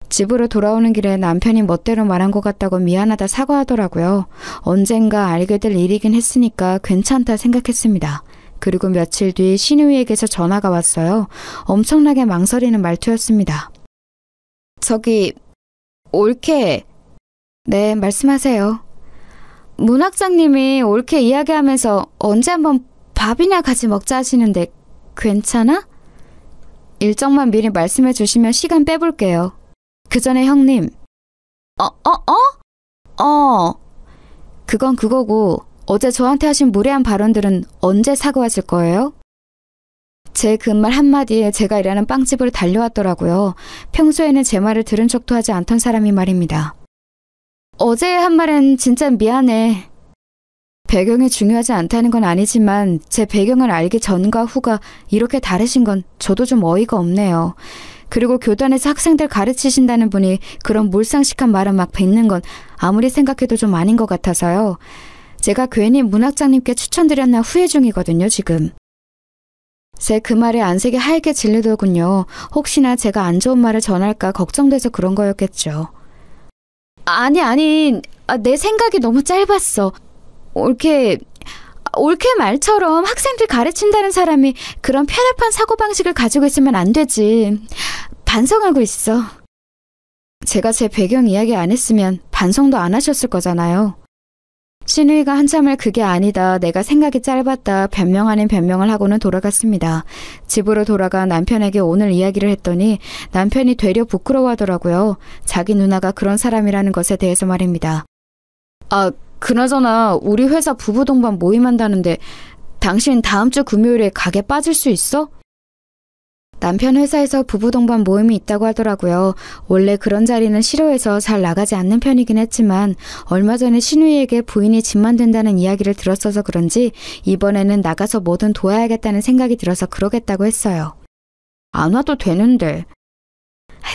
집으로 돌아오는 길에 남편이 멋대로 말한 것 같다고 미안하다 사과하더라고요. 언젠가 알게 될 일이긴 했으니까 괜찮다 생각했습니다. 그리고 며칠 뒤 신우이에게서 전화가 왔어요. 엄청나게 망설이는 말투였습니다. 저기, 올케. 네, 말씀하세요. 문학장님이 올케 이야기하면서 언제 한번 밥이나 같이 먹자 하시는데 괜찮아? 일정만 미리 말씀해 주시면 시간 빼볼게요. 그 전에 형님. 그건 그거고 어제 저한테 하신 무례한 발언들은 언제 사과하실 거예요? 제 그 말 한마디에 제가 일하는 빵집으로 달려왔더라고요. 평소에는 제 말을 들은 척도 하지 않던 사람이 말입니다. 어제 한 말은 진짜 미안해. 배경이 중요하지 않다는 건 아니지만 제 배경을 알기 전과 후가 이렇게 다르신 건 저도 좀 어이가 없네요. 그리고 교단에서 학생들 가르치신다는 분이 그런 몰상식한 말을 막 뱉는 건 아무리 생각해도 좀 아닌 것 같아서요. 제가 괜히 문학장님께 추천드렸나 후회 중이거든요, 지금. 제 그 말에 안색이 하얗게 질리더군요. 혹시나 제가 안 좋은 말을 전할까 걱정돼서 그런 거였겠죠. 아니, 내 생각이 너무 짧았어. 올케 말처럼 학생들 가르친다는 사람이 그런 편협한 사고방식을 가지고 있으면 안 되지. 반성하고 있어. 제가 제 배경 이야기 안 했으면 반성도 안 하셨을 거잖아요. 신우이가 한참을 그게 아니다, 내가 생각이 짧았다 변명 아닌 변명을 하고는 돌아갔습니다. 집으로 돌아가 남편에게 오늘 이야기를 했더니 남편이 되려 부끄러워하더라고요. 자기 누나가 그런 사람이라는 것에 대해서 말입니다. 그나저나 우리 회사 부부 동반 모임한다는데 당신 다음 주 금요일에 가게 빠질 수 있어? 남편 회사에서 부부 동반 모임이 있다고 하더라고요. 원래 그런 자리는 싫어해서 잘 나가지 않는 편이긴 했지만 얼마 전에 신우이에게 부인이 집만 된다는 이야기를 들었어서 그런지 이번에는 나가서 뭐든 도와야겠다는 생각이 들어서 그러겠다고 했어요. 안 와도 되는데.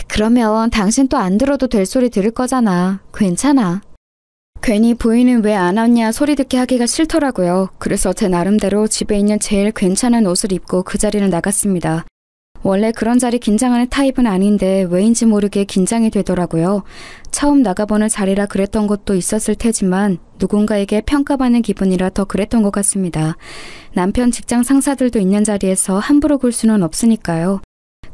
그러면 당신 또 안 들어도 될 소리 들을 거잖아. 괜찮아. 괜히 부인은 왜 안 왔냐 소리 듣게 하기가 싫더라고요. 그래서 제 나름대로 집에 있는 제일 괜찮은 옷을 입고 그 자리를 나갔습니다. 원래 그런 자리 긴장하는 타입은 아닌데 왜인지 모르게 긴장이 되더라고요. 처음 나가보는 자리라 그랬던 것도 있었을 테지만 누군가에게 평가받는 기분이라 더 그랬던 것 같습니다. 남편 직장 상사들도 있는 자리에서 함부로 굴 수는 없으니까요.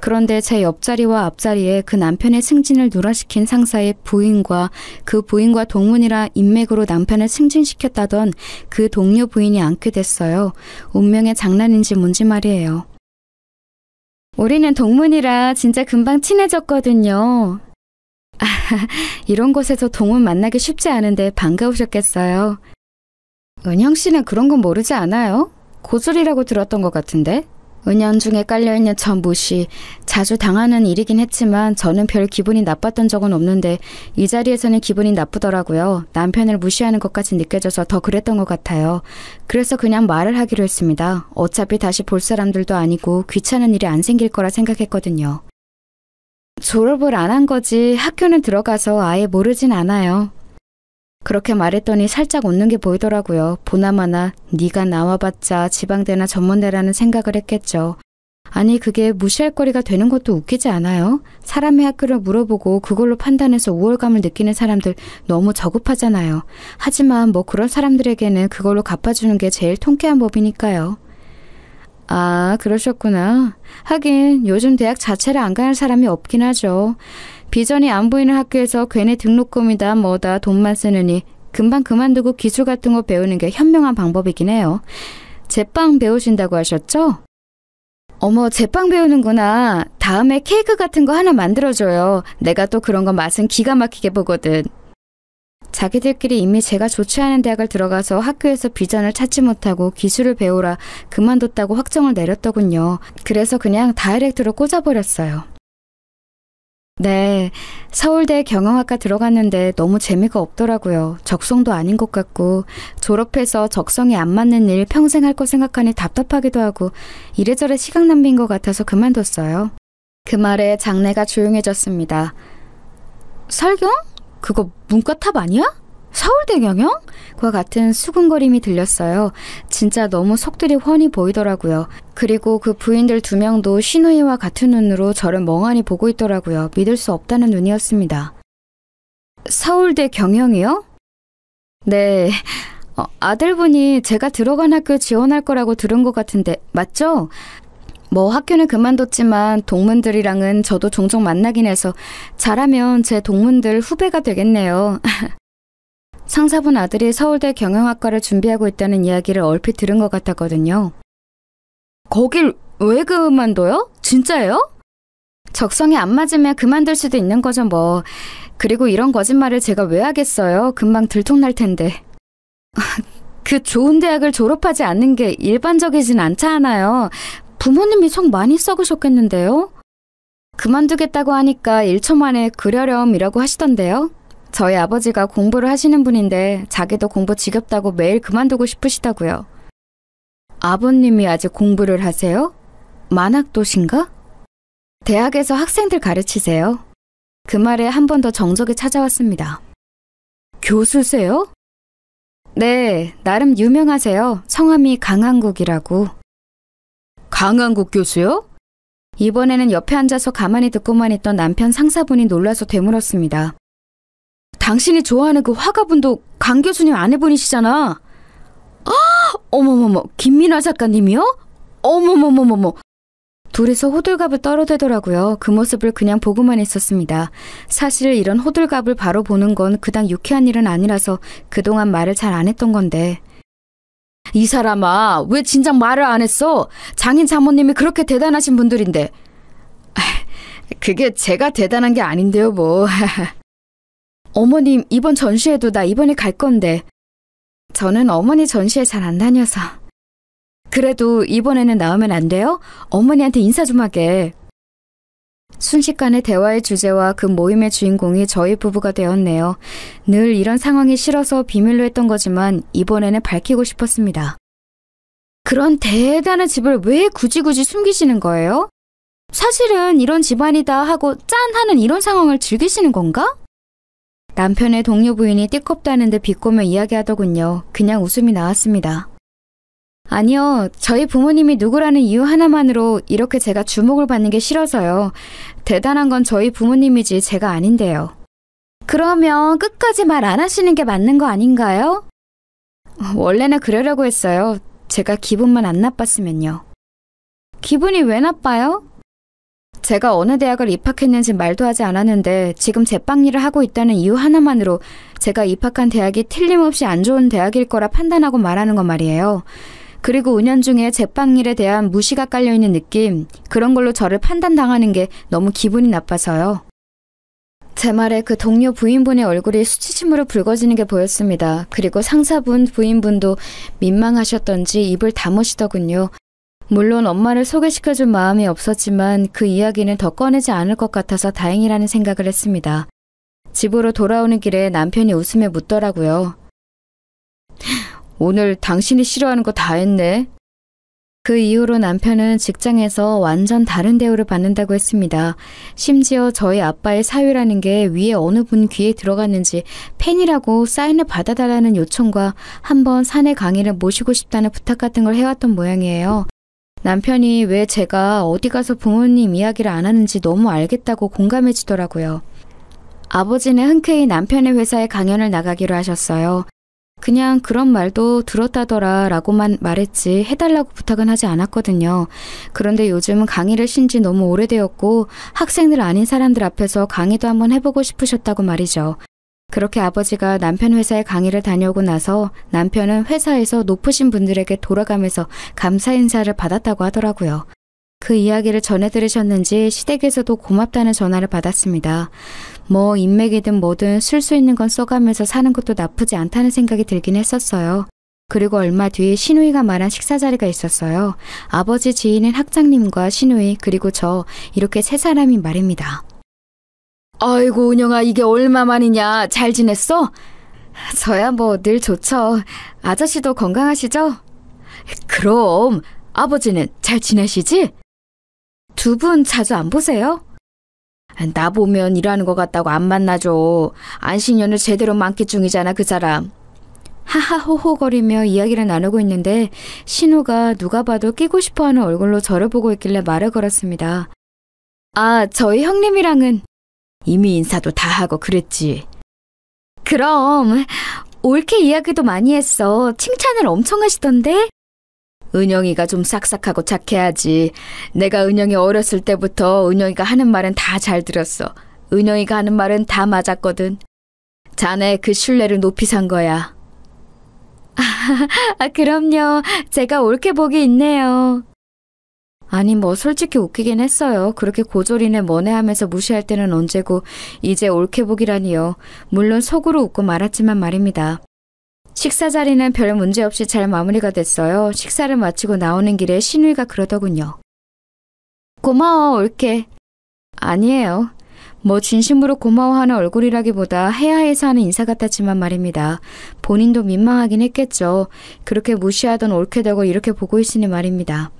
그런데 제 옆자리와 앞자리에 그 남편의 승진을 누락시킨 상사의 부인과 그 부인과 동문이라 인맥으로 남편을 승진시켰다던 그 동료 부인이 앉게 됐어요. 운명의 장난인지 뭔지 말이에요. 우리는 동문이라 진짜 금방 친해졌거든요. 이런 곳에서 동문 만나기 쉽지 않은데 반가우셨겠어요. 은영 씨는 그런 건 모르지 않아요? 고졸이라고 들었던 것 같은데? 은연중에 깔려있는 저 무시, 자주 당하는 일이긴 했지만 저는 별 기분이 나빴던 적은 없는데 이 자리에서는 기분이 나쁘더라고요. 남편을 무시하는 것까지 느껴져서 더 그랬던 것 같아요. 그래서 그냥 말을 하기로 했습니다. 어차피 다시 볼 사람들도 아니고 귀찮은 일이 안 생길 거라 생각했거든요. 졸업을 안 한 거지 학교는 들어가서 아예 모르진 않아요. 그렇게 말했더니 살짝 웃는 게 보이더라고요. 보나마나 네가 나와봤자 지방대나 전문대라는 생각을 했겠죠. 아니 그게 무시할 거리가 되는 것도 웃기지 않아요? 사람의 학교를 물어보고 그걸로 판단해서 우월감을 느끼는 사람들 너무 저급하잖아요. 하지만 뭐 그런 사람들에게는 그걸로 갚아주는 게 제일 통쾌한 법이니까요. 아, 그러셨구나. 하긴 요즘 대학 자체를 안 가는 사람이 없긴 하죠. 비전이 안 보이는 학교에서 괜히 등록금이다 뭐다 돈만 쓰느니 금방 그만두고 기술 같은 거 배우는 게 현명한 방법이긴 해요. 제빵 배우신다고 하셨죠? 어머, 제빵 배우는구나. 다음에 케이크 같은 거 하나 만들어줘요. 내가 또 그런 거 맛은 기가 막히게 보거든. 자기들끼리 이미 제가 좋지 않은 대학을 들어가서 학교에서 비전을 찾지 못하고 기술을 배우라 그만뒀다고 확정을 내렸더군요. 그래서 그냥 다이렉트로 꽂아버렸어요. 네, 서울대 경영학과 들어갔는데 너무 재미가 없더라고요. 적성도 아닌 것 같고 졸업해서 적성이 안 맞는 일 평생 할 거 생각하니 답답하기도 하고 이래저래 시간 낭비인 것 같아서 그만뒀어요. 그 말에 장내가 조용해졌습니다. 설경? 그거 문과탑 아니야? 서울대 경영? 과 같은 수군거림이 들렸어요. 진짜 너무 속들이 훤히 보이더라고요. 그리고 그 부인들 2명도 신우이와 같은 눈으로 저를 멍하니 보고 있더라고요. 믿을 수 없다는 눈이었습니다. 서울대 경영이요? 네, 아들분이 제가 들어간 학교에 지원할 거라고 들은 것 같은데 맞죠? 뭐 학교는 그만뒀지만 동문들이랑은 저도 종종 만나긴 해서 잘하면 제 동문들 후배가 되겠네요. 상사분 아들이 서울대 경영학과를 준비하고 있다는 이야기를 얼핏 들은 것 같았거든요. 거길 왜 그만둬요? 진짜예요? 적성이 안 맞으면 그만둘 수도 있는 거죠 뭐. 그리고 이런 거짓말을 제가 왜 하겠어요? 금방 들통날 텐데. 그 좋은 대학을 졸업하지 않는 게 일반적이진 않잖아요. 부모님이 속 많이 썩으셨겠는데요? 그만두겠다고 하니까 1초 만에 그러렴이라고 하시던데요. 저희 아버지가 공부를 하시는 분인데 자기도 공부 지겹다고 매일 그만두고 싶으시다고요. 아버님이 아직 공부를 하세요? 만학도신가? 대학에서 학생들 가르치세요. 그 말에 한 번 더 정적이 찾아왔습니다. 교수세요? 네, 나름 유명하세요. 성함이 강한국이라고. 강한국 교수요? 이번에는 옆에 앉아서 가만히 듣고만 있던 남편 상사분이 놀라서 되물었습니다. 당신이 좋아하는 그 화가분도 강 교수님 아내분이시잖아. 아, 어머머머, 김민화 작가님이요? 어머머머머머. 둘이서 호들갑을 떨어대더라고요. 그 모습을 그냥 보고만 있었습니다. 사실 이런 호들갑을 바로 보는 건 그닥 유쾌한 일은 아니라서 그동안 말을 잘 안 했던 건데. 이 사람아, 왜 진작 말을 안 했어? 장인 장모님이 그렇게 대단하신 분들인데. 그게 제가 대단한 게 아닌데요, 뭐. 어머님, 이번 전시회도 나 이번에 갈 건데. 저는 어머니 전시회 잘 안 다녀서. 그래도 이번에는 나오면 안 돼요? 어머니한테 인사 좀 하게. 순식간에 대화의 주제와 그 모임의 주인공이 저희 부부가 되었네요. 늘 이런 상황이 싫어서 비밀로 했던 거지만 이번에는 밝히고 싶었습니다. 그런 대단한 집을 왜 굳이 숨기시는 거예요? 사실은 이런 집안이다 하고 짠 하는 이런 상황을 즐기시는 건가? 남편의 동료 부인이 띠껍다는 듯 비꼬며 이야기하더군요. 그냥 웃음이 나왔습니다. 아니요, 저희 부모님이 누구라는 이유 하나만으로 이렇게 제가 주목을 받는 게 싫어서요. 대단한 건 저희 부모님이지 제가 아닌데요. 그러면 끝까지 말 안 하시는 게 맞는 거 아닌가요? 원래는 그러려고 했어요. 제가 기분만 안 나빴으면요. 기분이 왜 나빠요? 제가 어느 대학을 입학했는지 말도 하지 않았는데 지금 제빵 일을 하고 있다는 이유 하나만으로 제가 입학한 대학이 틀림없이 안 좋은 대학일 거라 판단하고 말하는 건 말이에요. 그리고 은연중에 제빵 일에 대한 무시가 깔려있는 느낌, 그런 걸로 저를 판단당하는 게 너무 기분이 나빠서요. 제 말에 그 동료 부인분의 얼굴이 수치심으로 붉어지는 게 보였습니다. 그리고 상사분, 부인분도 민망하셨던지 입을 다무시더군요. 물론 엄마를 소개시켜줄 마음이 없었지만 그 이야기는 더 꺼내지 않을 것 같아서 다행이라는 생각을 했습니다. 집으로 돌아오는 길에 남편이 웃으며 묻더라고요. 오늘 당신이 싫어하는 거 다 했네. 그 이후로 남편은 직장에서 완전 다른 대우를 받는다고 했습니다. 심지어 저희 아빠의 사유라는 게 위에 어느 분 귀에 들어갔는지 팬이라고 사인을 받아달라는 요청과 한번 사내 강의를 모시고 싶다는 부탁 같은 걸 해왔던 모양이에요. 남편이 왜 제가 어디 가서 부모님 이야기를 안 하는지 너무 알겠다고 공감해 주더라고요. 아버지는 흔쾌히 남편의 회사에 강연을 나가기로 하셨어요. 그냥 그런 말도 들었다더라 라고만 말했지 해달라고 부탁은 하지 않았거든요. 그런데 요즘은 강의를 쉰 지 너무 오래되었고 학생들 아닌 사람들 앞에서 강의도 한번 해보고 싶으셨다고 말이죠. 그렇게 아버지가 남편 회사에 강의를 다녀오고 나서 남편은 회사에서 높으신 분들에게 돌아가면서 감사 인사를 받았다고 하더라고요. 그 이야기를 전해 들으셨는지 시댁에서도 고맙다는 전화를 받았습니다. 뭐 인맥이든 뭐든 쓸 수 있는 건 써가면서 사는 것도 나쁘지 않다는 생각이 들긴 했었어요. 그리고 얼마 뒤 시누이가 말한 식사 자리가 있었어요. 아버지 지인인 학장님과 시누이 그리고 저 이렇게 세 사람이 말입니다. 아이고 은영아 이게 얼마만이냐 잘 지냈어? 저야 뭐 늘 좋죠. 아저씨도 건강하시죠? 그럼 아버지는 잘 지내시지? 두 분 자주 안 보세요? 나 보면 일하는 것 같다고 안 만나죠. 안식년을 제대로 만끽 중이잖아 그 사람. 하하호호거리며 이야기를 나누고 있는데 신우가 누가 봐도 끼고 싶어하는 얼굴로 저를 보고 있길래 말을 걸었습니다. 아 저희 형님이랑은 이미 인사도 다 하고 그랬지. 그럼 옳게 이야기도 많이 했어. 칭찬을 엄청 하시던데? 은영이가 좀 싹싹하고 착해야지. 내가 은영이 어렸을 때부터 은영이가 하는 말은 다 잘 들었어. 은영이가 하는 말은 다 맞았거든. 자네 그 신뢰를 높이 산 거야. 그럼요. 제가 옳게 복이 있네요. 아니 뭐 솔직히 웃기긴 했어요. 그렇게 고졸이네 뭐네 하면서 무시할 때는 언제고 이제 옳게 복이라니요. 물론 속으로 웃고 말았지만 말입니다. 식사 자리는 별 문제 없이 잘 마무리가 됐어요. 식사를 마치고 나오는 길에 신우이가 그러더군요. 고마워 옳게. 아니에요. 뭐 진심으로 고마워하는 얼굴이라기보다 해야 해서 하는 인사 같았지만 말입니다. 본인도 민망하긴 했겠죠. 그렇게 무시하던 옳게 되고 이렇게 보고 있으니 말입니다.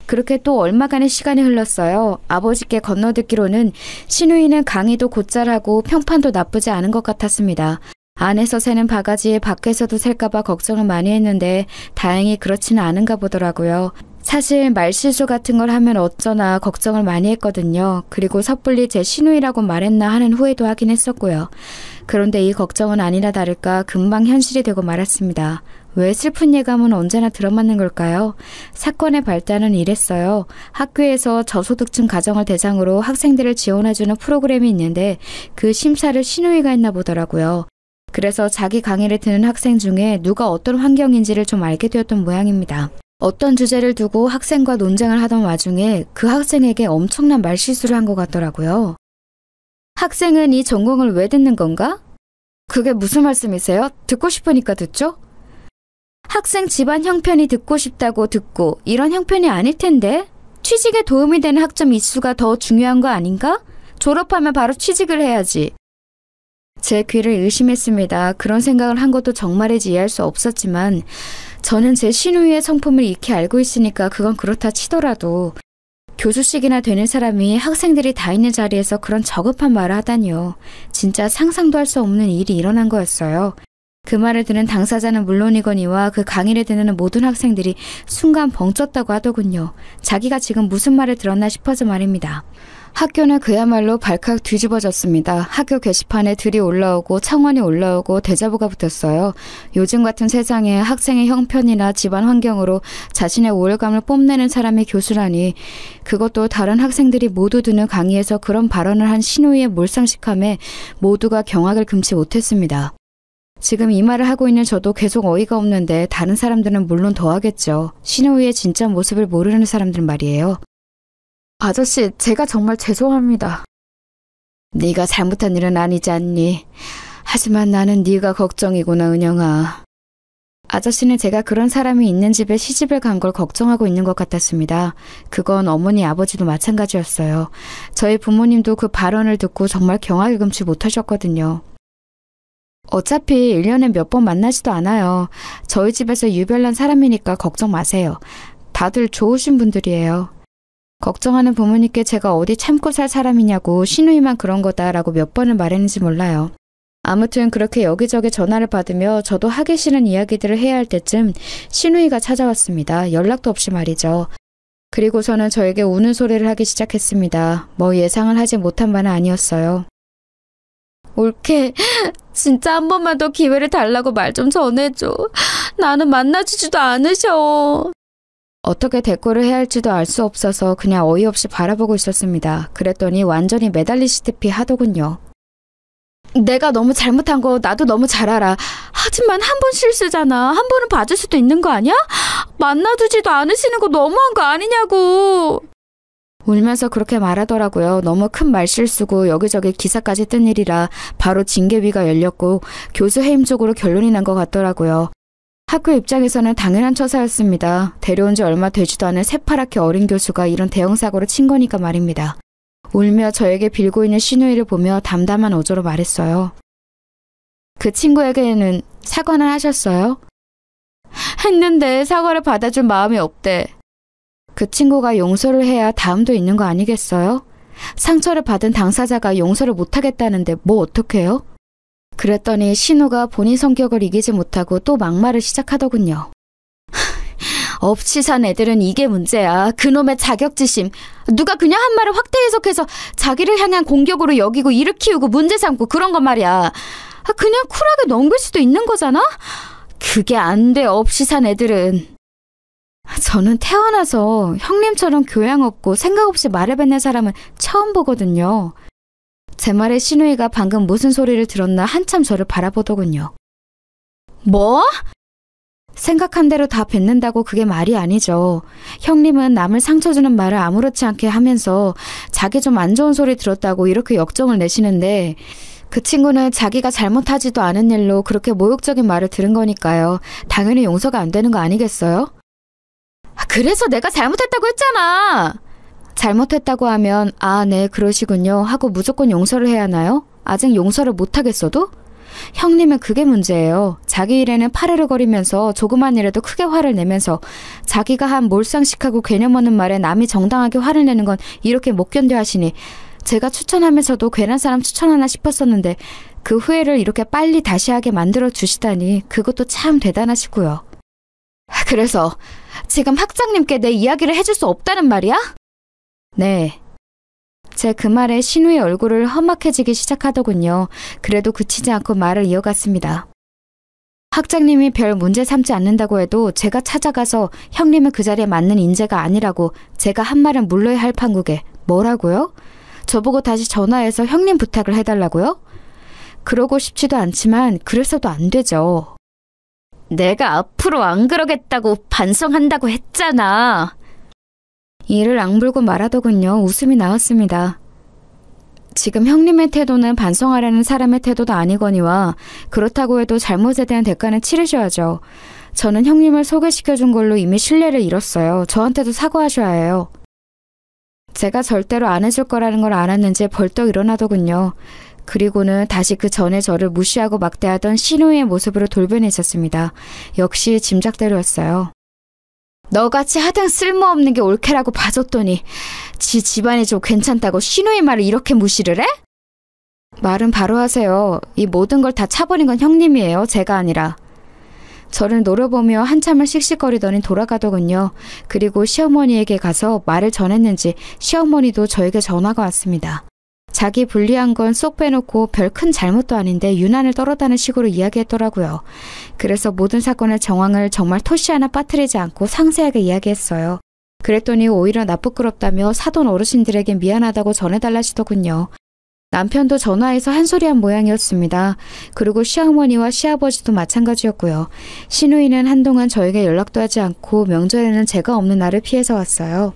그렇게 또 얼마간의 시간이 흘렀어요. 아버지께 건너듣기로는 신우이는 강의도 곧잘하고 평판도 나쁘지 않은 것 같았습니다. 안에서 새는 바가지에 밖에서도 셀까봐 걱정을 많이 했는데 다행히 그렇지는 않은가 보더라고요. 사실 말실수 같은 걸 하면 어쩌나 걱정을 많이 했거든요. 그리고 섣불리 제 시누이라고 말했나 하는 후회도 하긴 했었고요. 그런데 이 걱정은 아니라 다를까 금방 현실이 되고 말았습니다. 왜 슬픈 예감은 언제나 들어맞는 걸까요? 사건의 발단은 이랬어요. 학교에서 저소득층 가정을 대상으로 학생들을 지원해주는 프로그램이 있는데 그 심사를 시누이가 했나 보더라고요. 그래서 자기 강의를 듣는 학생 중에 누가 어떤 환경인지를 좀 알게 되었던 모양입니다. 어떤 주제를 두고 학생과 논쟁을 하던 와중에 그 학생에게 엄청난 말실수를 한 것 같더라고요. 학생은 이 전공을 왜 듣는 건가? 그게 무슨 말씀이세요? 듣고 싶으니까 듣죠? 학생 집안 형편이 듣고 싶다고 듣고 이런 형편이 아닐 텐데? 취직에 도움이 되는 학점 이수가 더 중요한 거 아닌가? 졸업하면 바로 취직을 해야지. 제 귀를 의심했습니다. 그런 생각을 한 것도 정말이지 이해할 수 없었지만 저는 제 시누이의 성품을 익히 알고 있으니까 그건 그렇다 치더라도 교수직이나 되는 사람이 학생들이 다 있는 자리에서 그런 저급한 말을 하다니요. 진짜 상상도 할 수 없는 일이 일어난 거였어요. 그 말을 들은 당사자는 물론이거니와 그 강의를 듣는 모든 학생들이 순간 벙쪘다고 하더군요. 자기가 지금 무슨 말을 들었나 싶어서 말입니다. 학교는 그야말로 발칵 뒤집어졌습니다. 학교 게시판에 들이 올라오고 창원이 올라오고 대자보가 붙었어요. 요즘 같은 세상에 학생의 형편이나 집안 환경으로 자신의 우월감을 뽐내는 사람이 교수라니, 그것도 다른 학생들이 모두 듣는 강의에서 그런 발언을 한 신우이의 몰상식함에 모두가 경악을 금치 못했습니다. 지금 이 말을 하고 있는 저도 계속 어이가 없는데 다른 사람들은 물론 더 하겠죠. 신우이의 진짜 모습을 모르는 사람들 말이에요. 아저씨, 제가 정말 죄송합니다. 네가 잘못한 일은 아니지 않니? 하지만 나는 네가 걱정이구나, 은영아. 아저씨는 제가 그런 사람이 있는 집에 시집을 간 걸 걱정하고 있는 것 같았습니다. 그건 어머니, 아버지도 마찬가지였어요. 저희 부모님도 그 발언을 듣고 정말 경악을 금치 못하셨거든요. 어차피 1년에 몇 번 만나지도 않아요. 저희 집에서 유별난 사람이니까 걱정 마세요. 다들 좋으신 분들이에요. 걱정하는 부모님께 제가 어디 참고 살 사람이냐고 신우이만 그런 거다라고 몇 번을 말했는지 몰라요. 아무튼 그렇게 여기저기 전화를 받으며 저도 하기 싫은 이야기들을 해야 할 때쯤 신우이가 찾아왔습니다. 연락도 없이 말이죠. 그리고서는 저에게 우는 소리를 하기 시작했습니다. 뭐 예상을 하지 못한 바는 아니었어요. 올케, 진짜 한 번만 더 기회를 달라고 말 좀 전해줘. 나는 만나주지도 않으셔. 어떻게 대꾸를 해야 할지도 알 수 없어서 그냥 어이없이 바라보고 있었습니다. 그랬더니 완전히 매달리시듯이 하더군요. 내가 너무 잘못한 거 나도 너무 잘 알아. 하지만 한 번 실수잖아. 한 번은 봐줄 수도 있는 거 아니야? 만나주지도 않으시는 거 너무한 거 아니냐고. 울면서 그렇게 말하더라고요. 너무 큰 말실수고 여기저기 기사까지 뜬 일이라 바로 징계위가 열렸고 교수 해임 쪽으로 결론이 난 것 같더라고요. 학교 입장에서는 당연한 처사였습니다. 데려온 지 얼마 되지도 않은 새파랗게 어린 교수가 이런 대형 사고를 친 거니까 말입니다. 울며 저에게 빌고 있는 신우이를 보며 담담한 어조로 말했어요. 그 친구에게는 사과는 하셨어요? 했는데 사과를 받아줄 마음이 없대. 그 친구가 용서를 해야 다음도 있는 거 아니겠어요? 상처를 받은 당사자가 용서를 못하겠다는데 뭐 어떡해요? 그랬더니 신우가 본인 성격을 이기지 못하고 또 막말을 시작하더군요. 없이 산 애들은 이게 문제야. 그놈의 자격지심. 누가 그냥 한 말을 확대 해석해서 자기를 향한 공격으로 여기고 일을 키우고 문제 삼고 그런 거 말이야. 그냥 쿨하게 넘길 수도 있는 거잖아? 그게 안 돼, 없이 산 애들은. 저는 태어나서 형님처럼 교양 없고 생각 없이 말을 뱉는 사람은 처음 보거든요. 제 말에 신우이가 방금 무슨 소리를 들었나 한참 저를 바라보더군요. 뭐? 생각한 대로 다 뱉는다고 그게 말이 아니죠. 형님은 남을 상처 주는 말을 아무렇지 않게 하면서 자기 좀 안 좋은 소리 들었다고 이렇게 역정을 내시는데, 그 친구는 자기가 잘못하지도 않은 일로 그렇게 모욕적인 말을 들은 거니까요. 당연히 용서가 안 되는 거 아니겠어요? 그래서 내가 잘못했다고 했잖아. 잘못했다고 하면 아, 네, 그러시군요 하고 무조건 용서를 해야 하나요? 아직 용서를 못하겠어도? 형님은 그게 문제예요. 자기 일에는 파르르거리면서 조그만 일에도 크게 화를 내면서 자기가 한 몰상식하고 개념 없는 말에 남이 정당하게 화를 내는 건 이렇게 못 견뎌 하시니 제가 추천하면서도 괜한 사람 추천하나 싶었었는데 그 후회를 이렇게 빨리 다시 하게 만들어 주시다니 그것도 참 대단하시고요. 그래서 지금 학장님께 내 이야기를 해줄 수 없다는 말이야? 네. 제 그 말에 신우의 얼굴을 험악해지기 시작하더군요. 그래도 그치지 않고 말을 이어갔습니다. 학장님이 별 문제 삼지 않는다고 해도 제가 찾아가서 형님은 그 자리에 맞는 인재가 아니라고 제가 한 말은 물러야 할 판국에 뭐라고요? 저보고 다시 전화해서 형님 부탁을 해달라고요? 그러고 싶지도 않지만 그래서도 안 되죠. 내가 앞으로 안 그러겠다고 반성한다고 했잖아. 이를 앙불고 말하더군요. 웃음이 나왔습니다. 지금 형님의 태도는 반성하려는 사람의 태도도 아니거니와 그렇다고 해도 잘못에 대한 대가는 치르셔야죠. 저는 형님을 소개시켜준 걸로 이미 신뢰를 잃었어요. 저한테도 사과하셔야 해요. 제가 절대로 안 해줄 거라는 걸 알았는지 벌떡 일어나더군요. 그리고는 다시 그 전에 저를 무시하고 막대하던 신우의 모습으로 돌변해 있었습니다. 역시 짐작대로였어요. 너같이 하등 쓸모없는 게 옳게라고 봐줬더니 지 집안이 좀 괜찮다고 신우의 말을 이렇게 무시를 해? 말은 바로 하세요. 이 모든 걸 다 차버린 건 형님이에요. 제가 아니라. 저를 노려보며 한참을 씩씩거리더니 돌아가더군요. 그리고 시어머니에게 가서 말을 전했는지 시어머니도 저에게 전화가 왔습니다. 자기 불리한 건 쏙 빼놓고 별 큰 잘못도 아닌데 유난을 떨었다는 식으로 이야기했더라고요. 그래서 모든 사건의 정황을 정말 토시 하나 빠뜨리지 않고 상세하게 이야기했어요. 그랬더니 오히려 나쁘끄럽다며 사돈 어르신들에게 미안하다고 전해달라시더군요. 남편도 전화해서 한 소리 한 모양이었습니다. 그리고 시어머니와 시아버지도 마찬가지였고요. 시누이는 한동안 저에게 연락도 하지 않고 명절에는 제가 없는 날을 피해서 왔어요.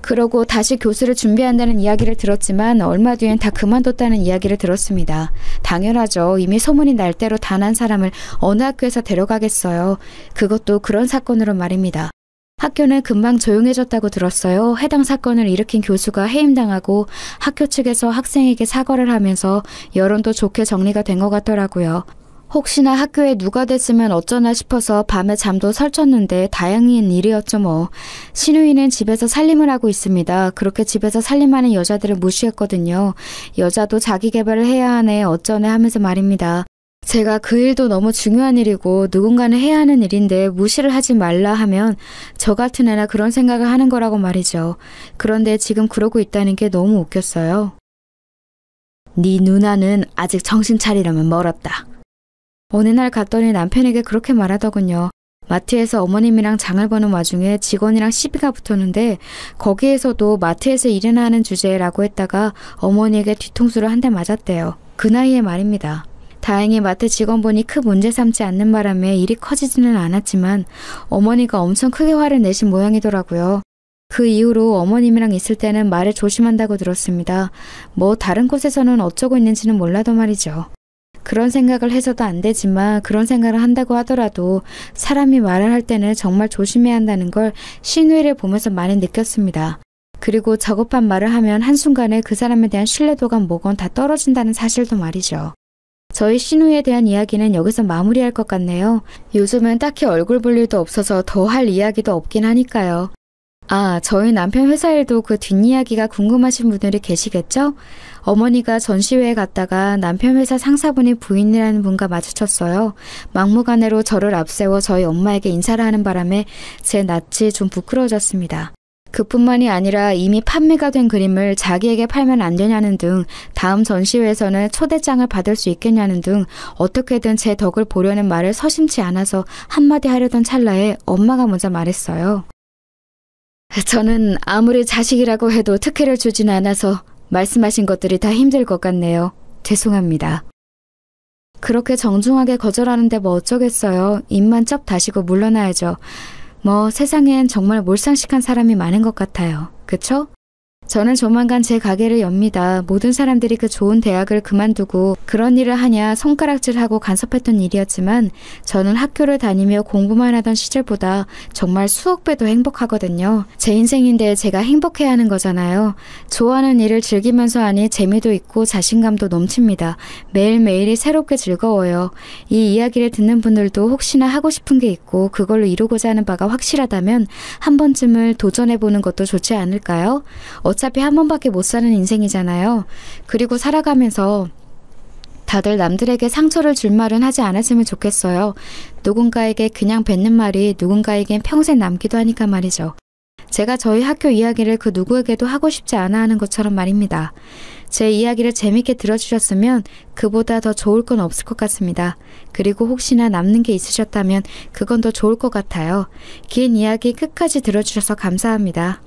그러고 다시 교수를 준비한다는 이야기를 들었지만 얼마 뒤엔 다 그만뒀다는 이야기를 들었습니다. 당연하죠. 이미 소문이 날 대로 단 한 사람을 어느 학교에서 데려가겠어요. 그것도 그런 사건으로 말입니다. 학교는 금방 조용해졌다고 들었어요. 해당 사건을 일으킨 교수가 해임당하고 학교 측에서 학생에게 사과를 하면서 여론도 좋게 정리가 된 것 같더라고요. 혹시나 학교에 누가 됐으면 어쩌나 싶어서 밤에 잠도 설쳤는데 다행인 일이었죠 뭐. 시누이는 집에서 살림을 하고 있습니다. 그렇게 집에서 살림하는 여자들을 무시했거든요. 여자도 자기 개발을 해야 하네 어쩌네 하면서 말입니다. 제가 그 일도 너무 중요한 일이고 누군가는 해야 하는 일인데 무시를 하지 말라 하면 저 같은 애나 그런 생각을 하는 거라고 말이죠. 그런데 지금 그러고 있다는 게 너무 웃겼어요. 네 누나는 아직 정신 차리려면 멀었다. 어느 날 갔더니 남편에게 그렇게 말하더군요. 마트에서 어머님이랑 장을 보는 와중에 직원이랑 시비가 붙었는데 거기에서도 마트에서 일이나 하는 주제라고 했다가 어머니에게 뒤통수를 한 대 맞았대요. 그 나이에 말입니다. 다행히 마트 직원분이 큰 문제 삼지 않는 바람에 일이 커지지는 않았지만 어머니가 엄청 크게 화를 내신 모양이더라고요. 그 이후로 어머님이랑 있을 때는 말을 조심한다고 들었습니다. 뭐 다른 곳에서는 어쩌고 있는지는 몰라도 말이죠. 그런 생각을 해서도 안 되지만 그런 생각을 한다고 하더라도 사람이 말을 할 때는 정말 조심해야 한다는 걸 시누이를 보면서 많이 느꼈습니다. 그리고 저급한 말을 하면 한순간에 그 사람에 대한 신뢰도가 뭐건 다 떨어진다는 사실도 말이죠. 저희 시누이에 대한 이야기는 여기서 마무리할 것 같네요. 요즘은 딱히 얼굴 볼 일도 없어서 더 할 이야기도 없긴 하니까요. 아, 저희 남편 회사 일도 그 뒷이야기가 궁금하신 분들이 계시겠죠? 어머니가 전시회에 갔다가 남편 회사 상사분이 부인이라는 분과 마주쳤어요. 막무가내로 저를 앞세워 저희 엄마에게 인사를 하는 바람에 제 낯이 좀 부끄러워졌습니다. 그뿐만이 아니라 이미 판매가 된 그림을 자기에게 팔면 안 되냐는 등 다음 전시회에서는 초대장을 받을 수 있겠냐는 등 어떻게든 제 덕을 보려는 말을 서심치 않아서 한마디 하려던 찰나에 엄마가 먼저 말했어요. 저는 아무리 자식이라고 해도 특혜를 주진 않아서 말씀하신 것들이 다 힘들 것 같네요. 죄송합니다. 그렇게 정중하게 거절하는데 뭐 어쩌겠어요. 입만 쩍 다시고 물러나야죠. 뭐 세상엔 정말 몰상식한 사람이 많은 것 같아요. 그쵸? 저는 조만간 제 가게를 엽니다. 모든 사람들이 그 좋은 대학을 그만두고 그런 일을 하냐 손가락질하고 간섭했던 일이었지만 저는 학교를 다니며 공부만 하던 시절보다 정말 수억 배도 행복하거든요. 제 인생인데 제가 행복해야 하는 거잖아요. 좋아하는 일을 즐기면서 하니 재미도 있고 자신감도 넘칩니다. 매일매일이 새롭게 즐거워요. 이 이야기를 듣는 분들도 혹시나 하고 싶은 게 있고 그걸로 이루고자 하는 바가 확실하다면 한 번쯤을 도전해보는 것도 좋지 않을까요? 어차피 한 번밖에 못 사는 인생이잖아요. 그리고 살아가면서 다들 남들에게 상처를 줄 말은 하지 않았으면 좋겠어요. 누군가에게 그냥 뱉는 말이 누군가에겐 평생 남기도 하니까 말이죠. 제가 저희 학교 이야기를 그 누구에게도 하고 싶지 않아 하는 것처럼 말입니다. 제 이야기를 재밌게 들어주셨으면 그보다 더 좋을 건 없을 것 같습니다. 그리고 혹시나 남는 게 있으셨다면 그건 더 좋을 것 같아요. 긴 이야기 끝까지 들어주셔서 감사합니다.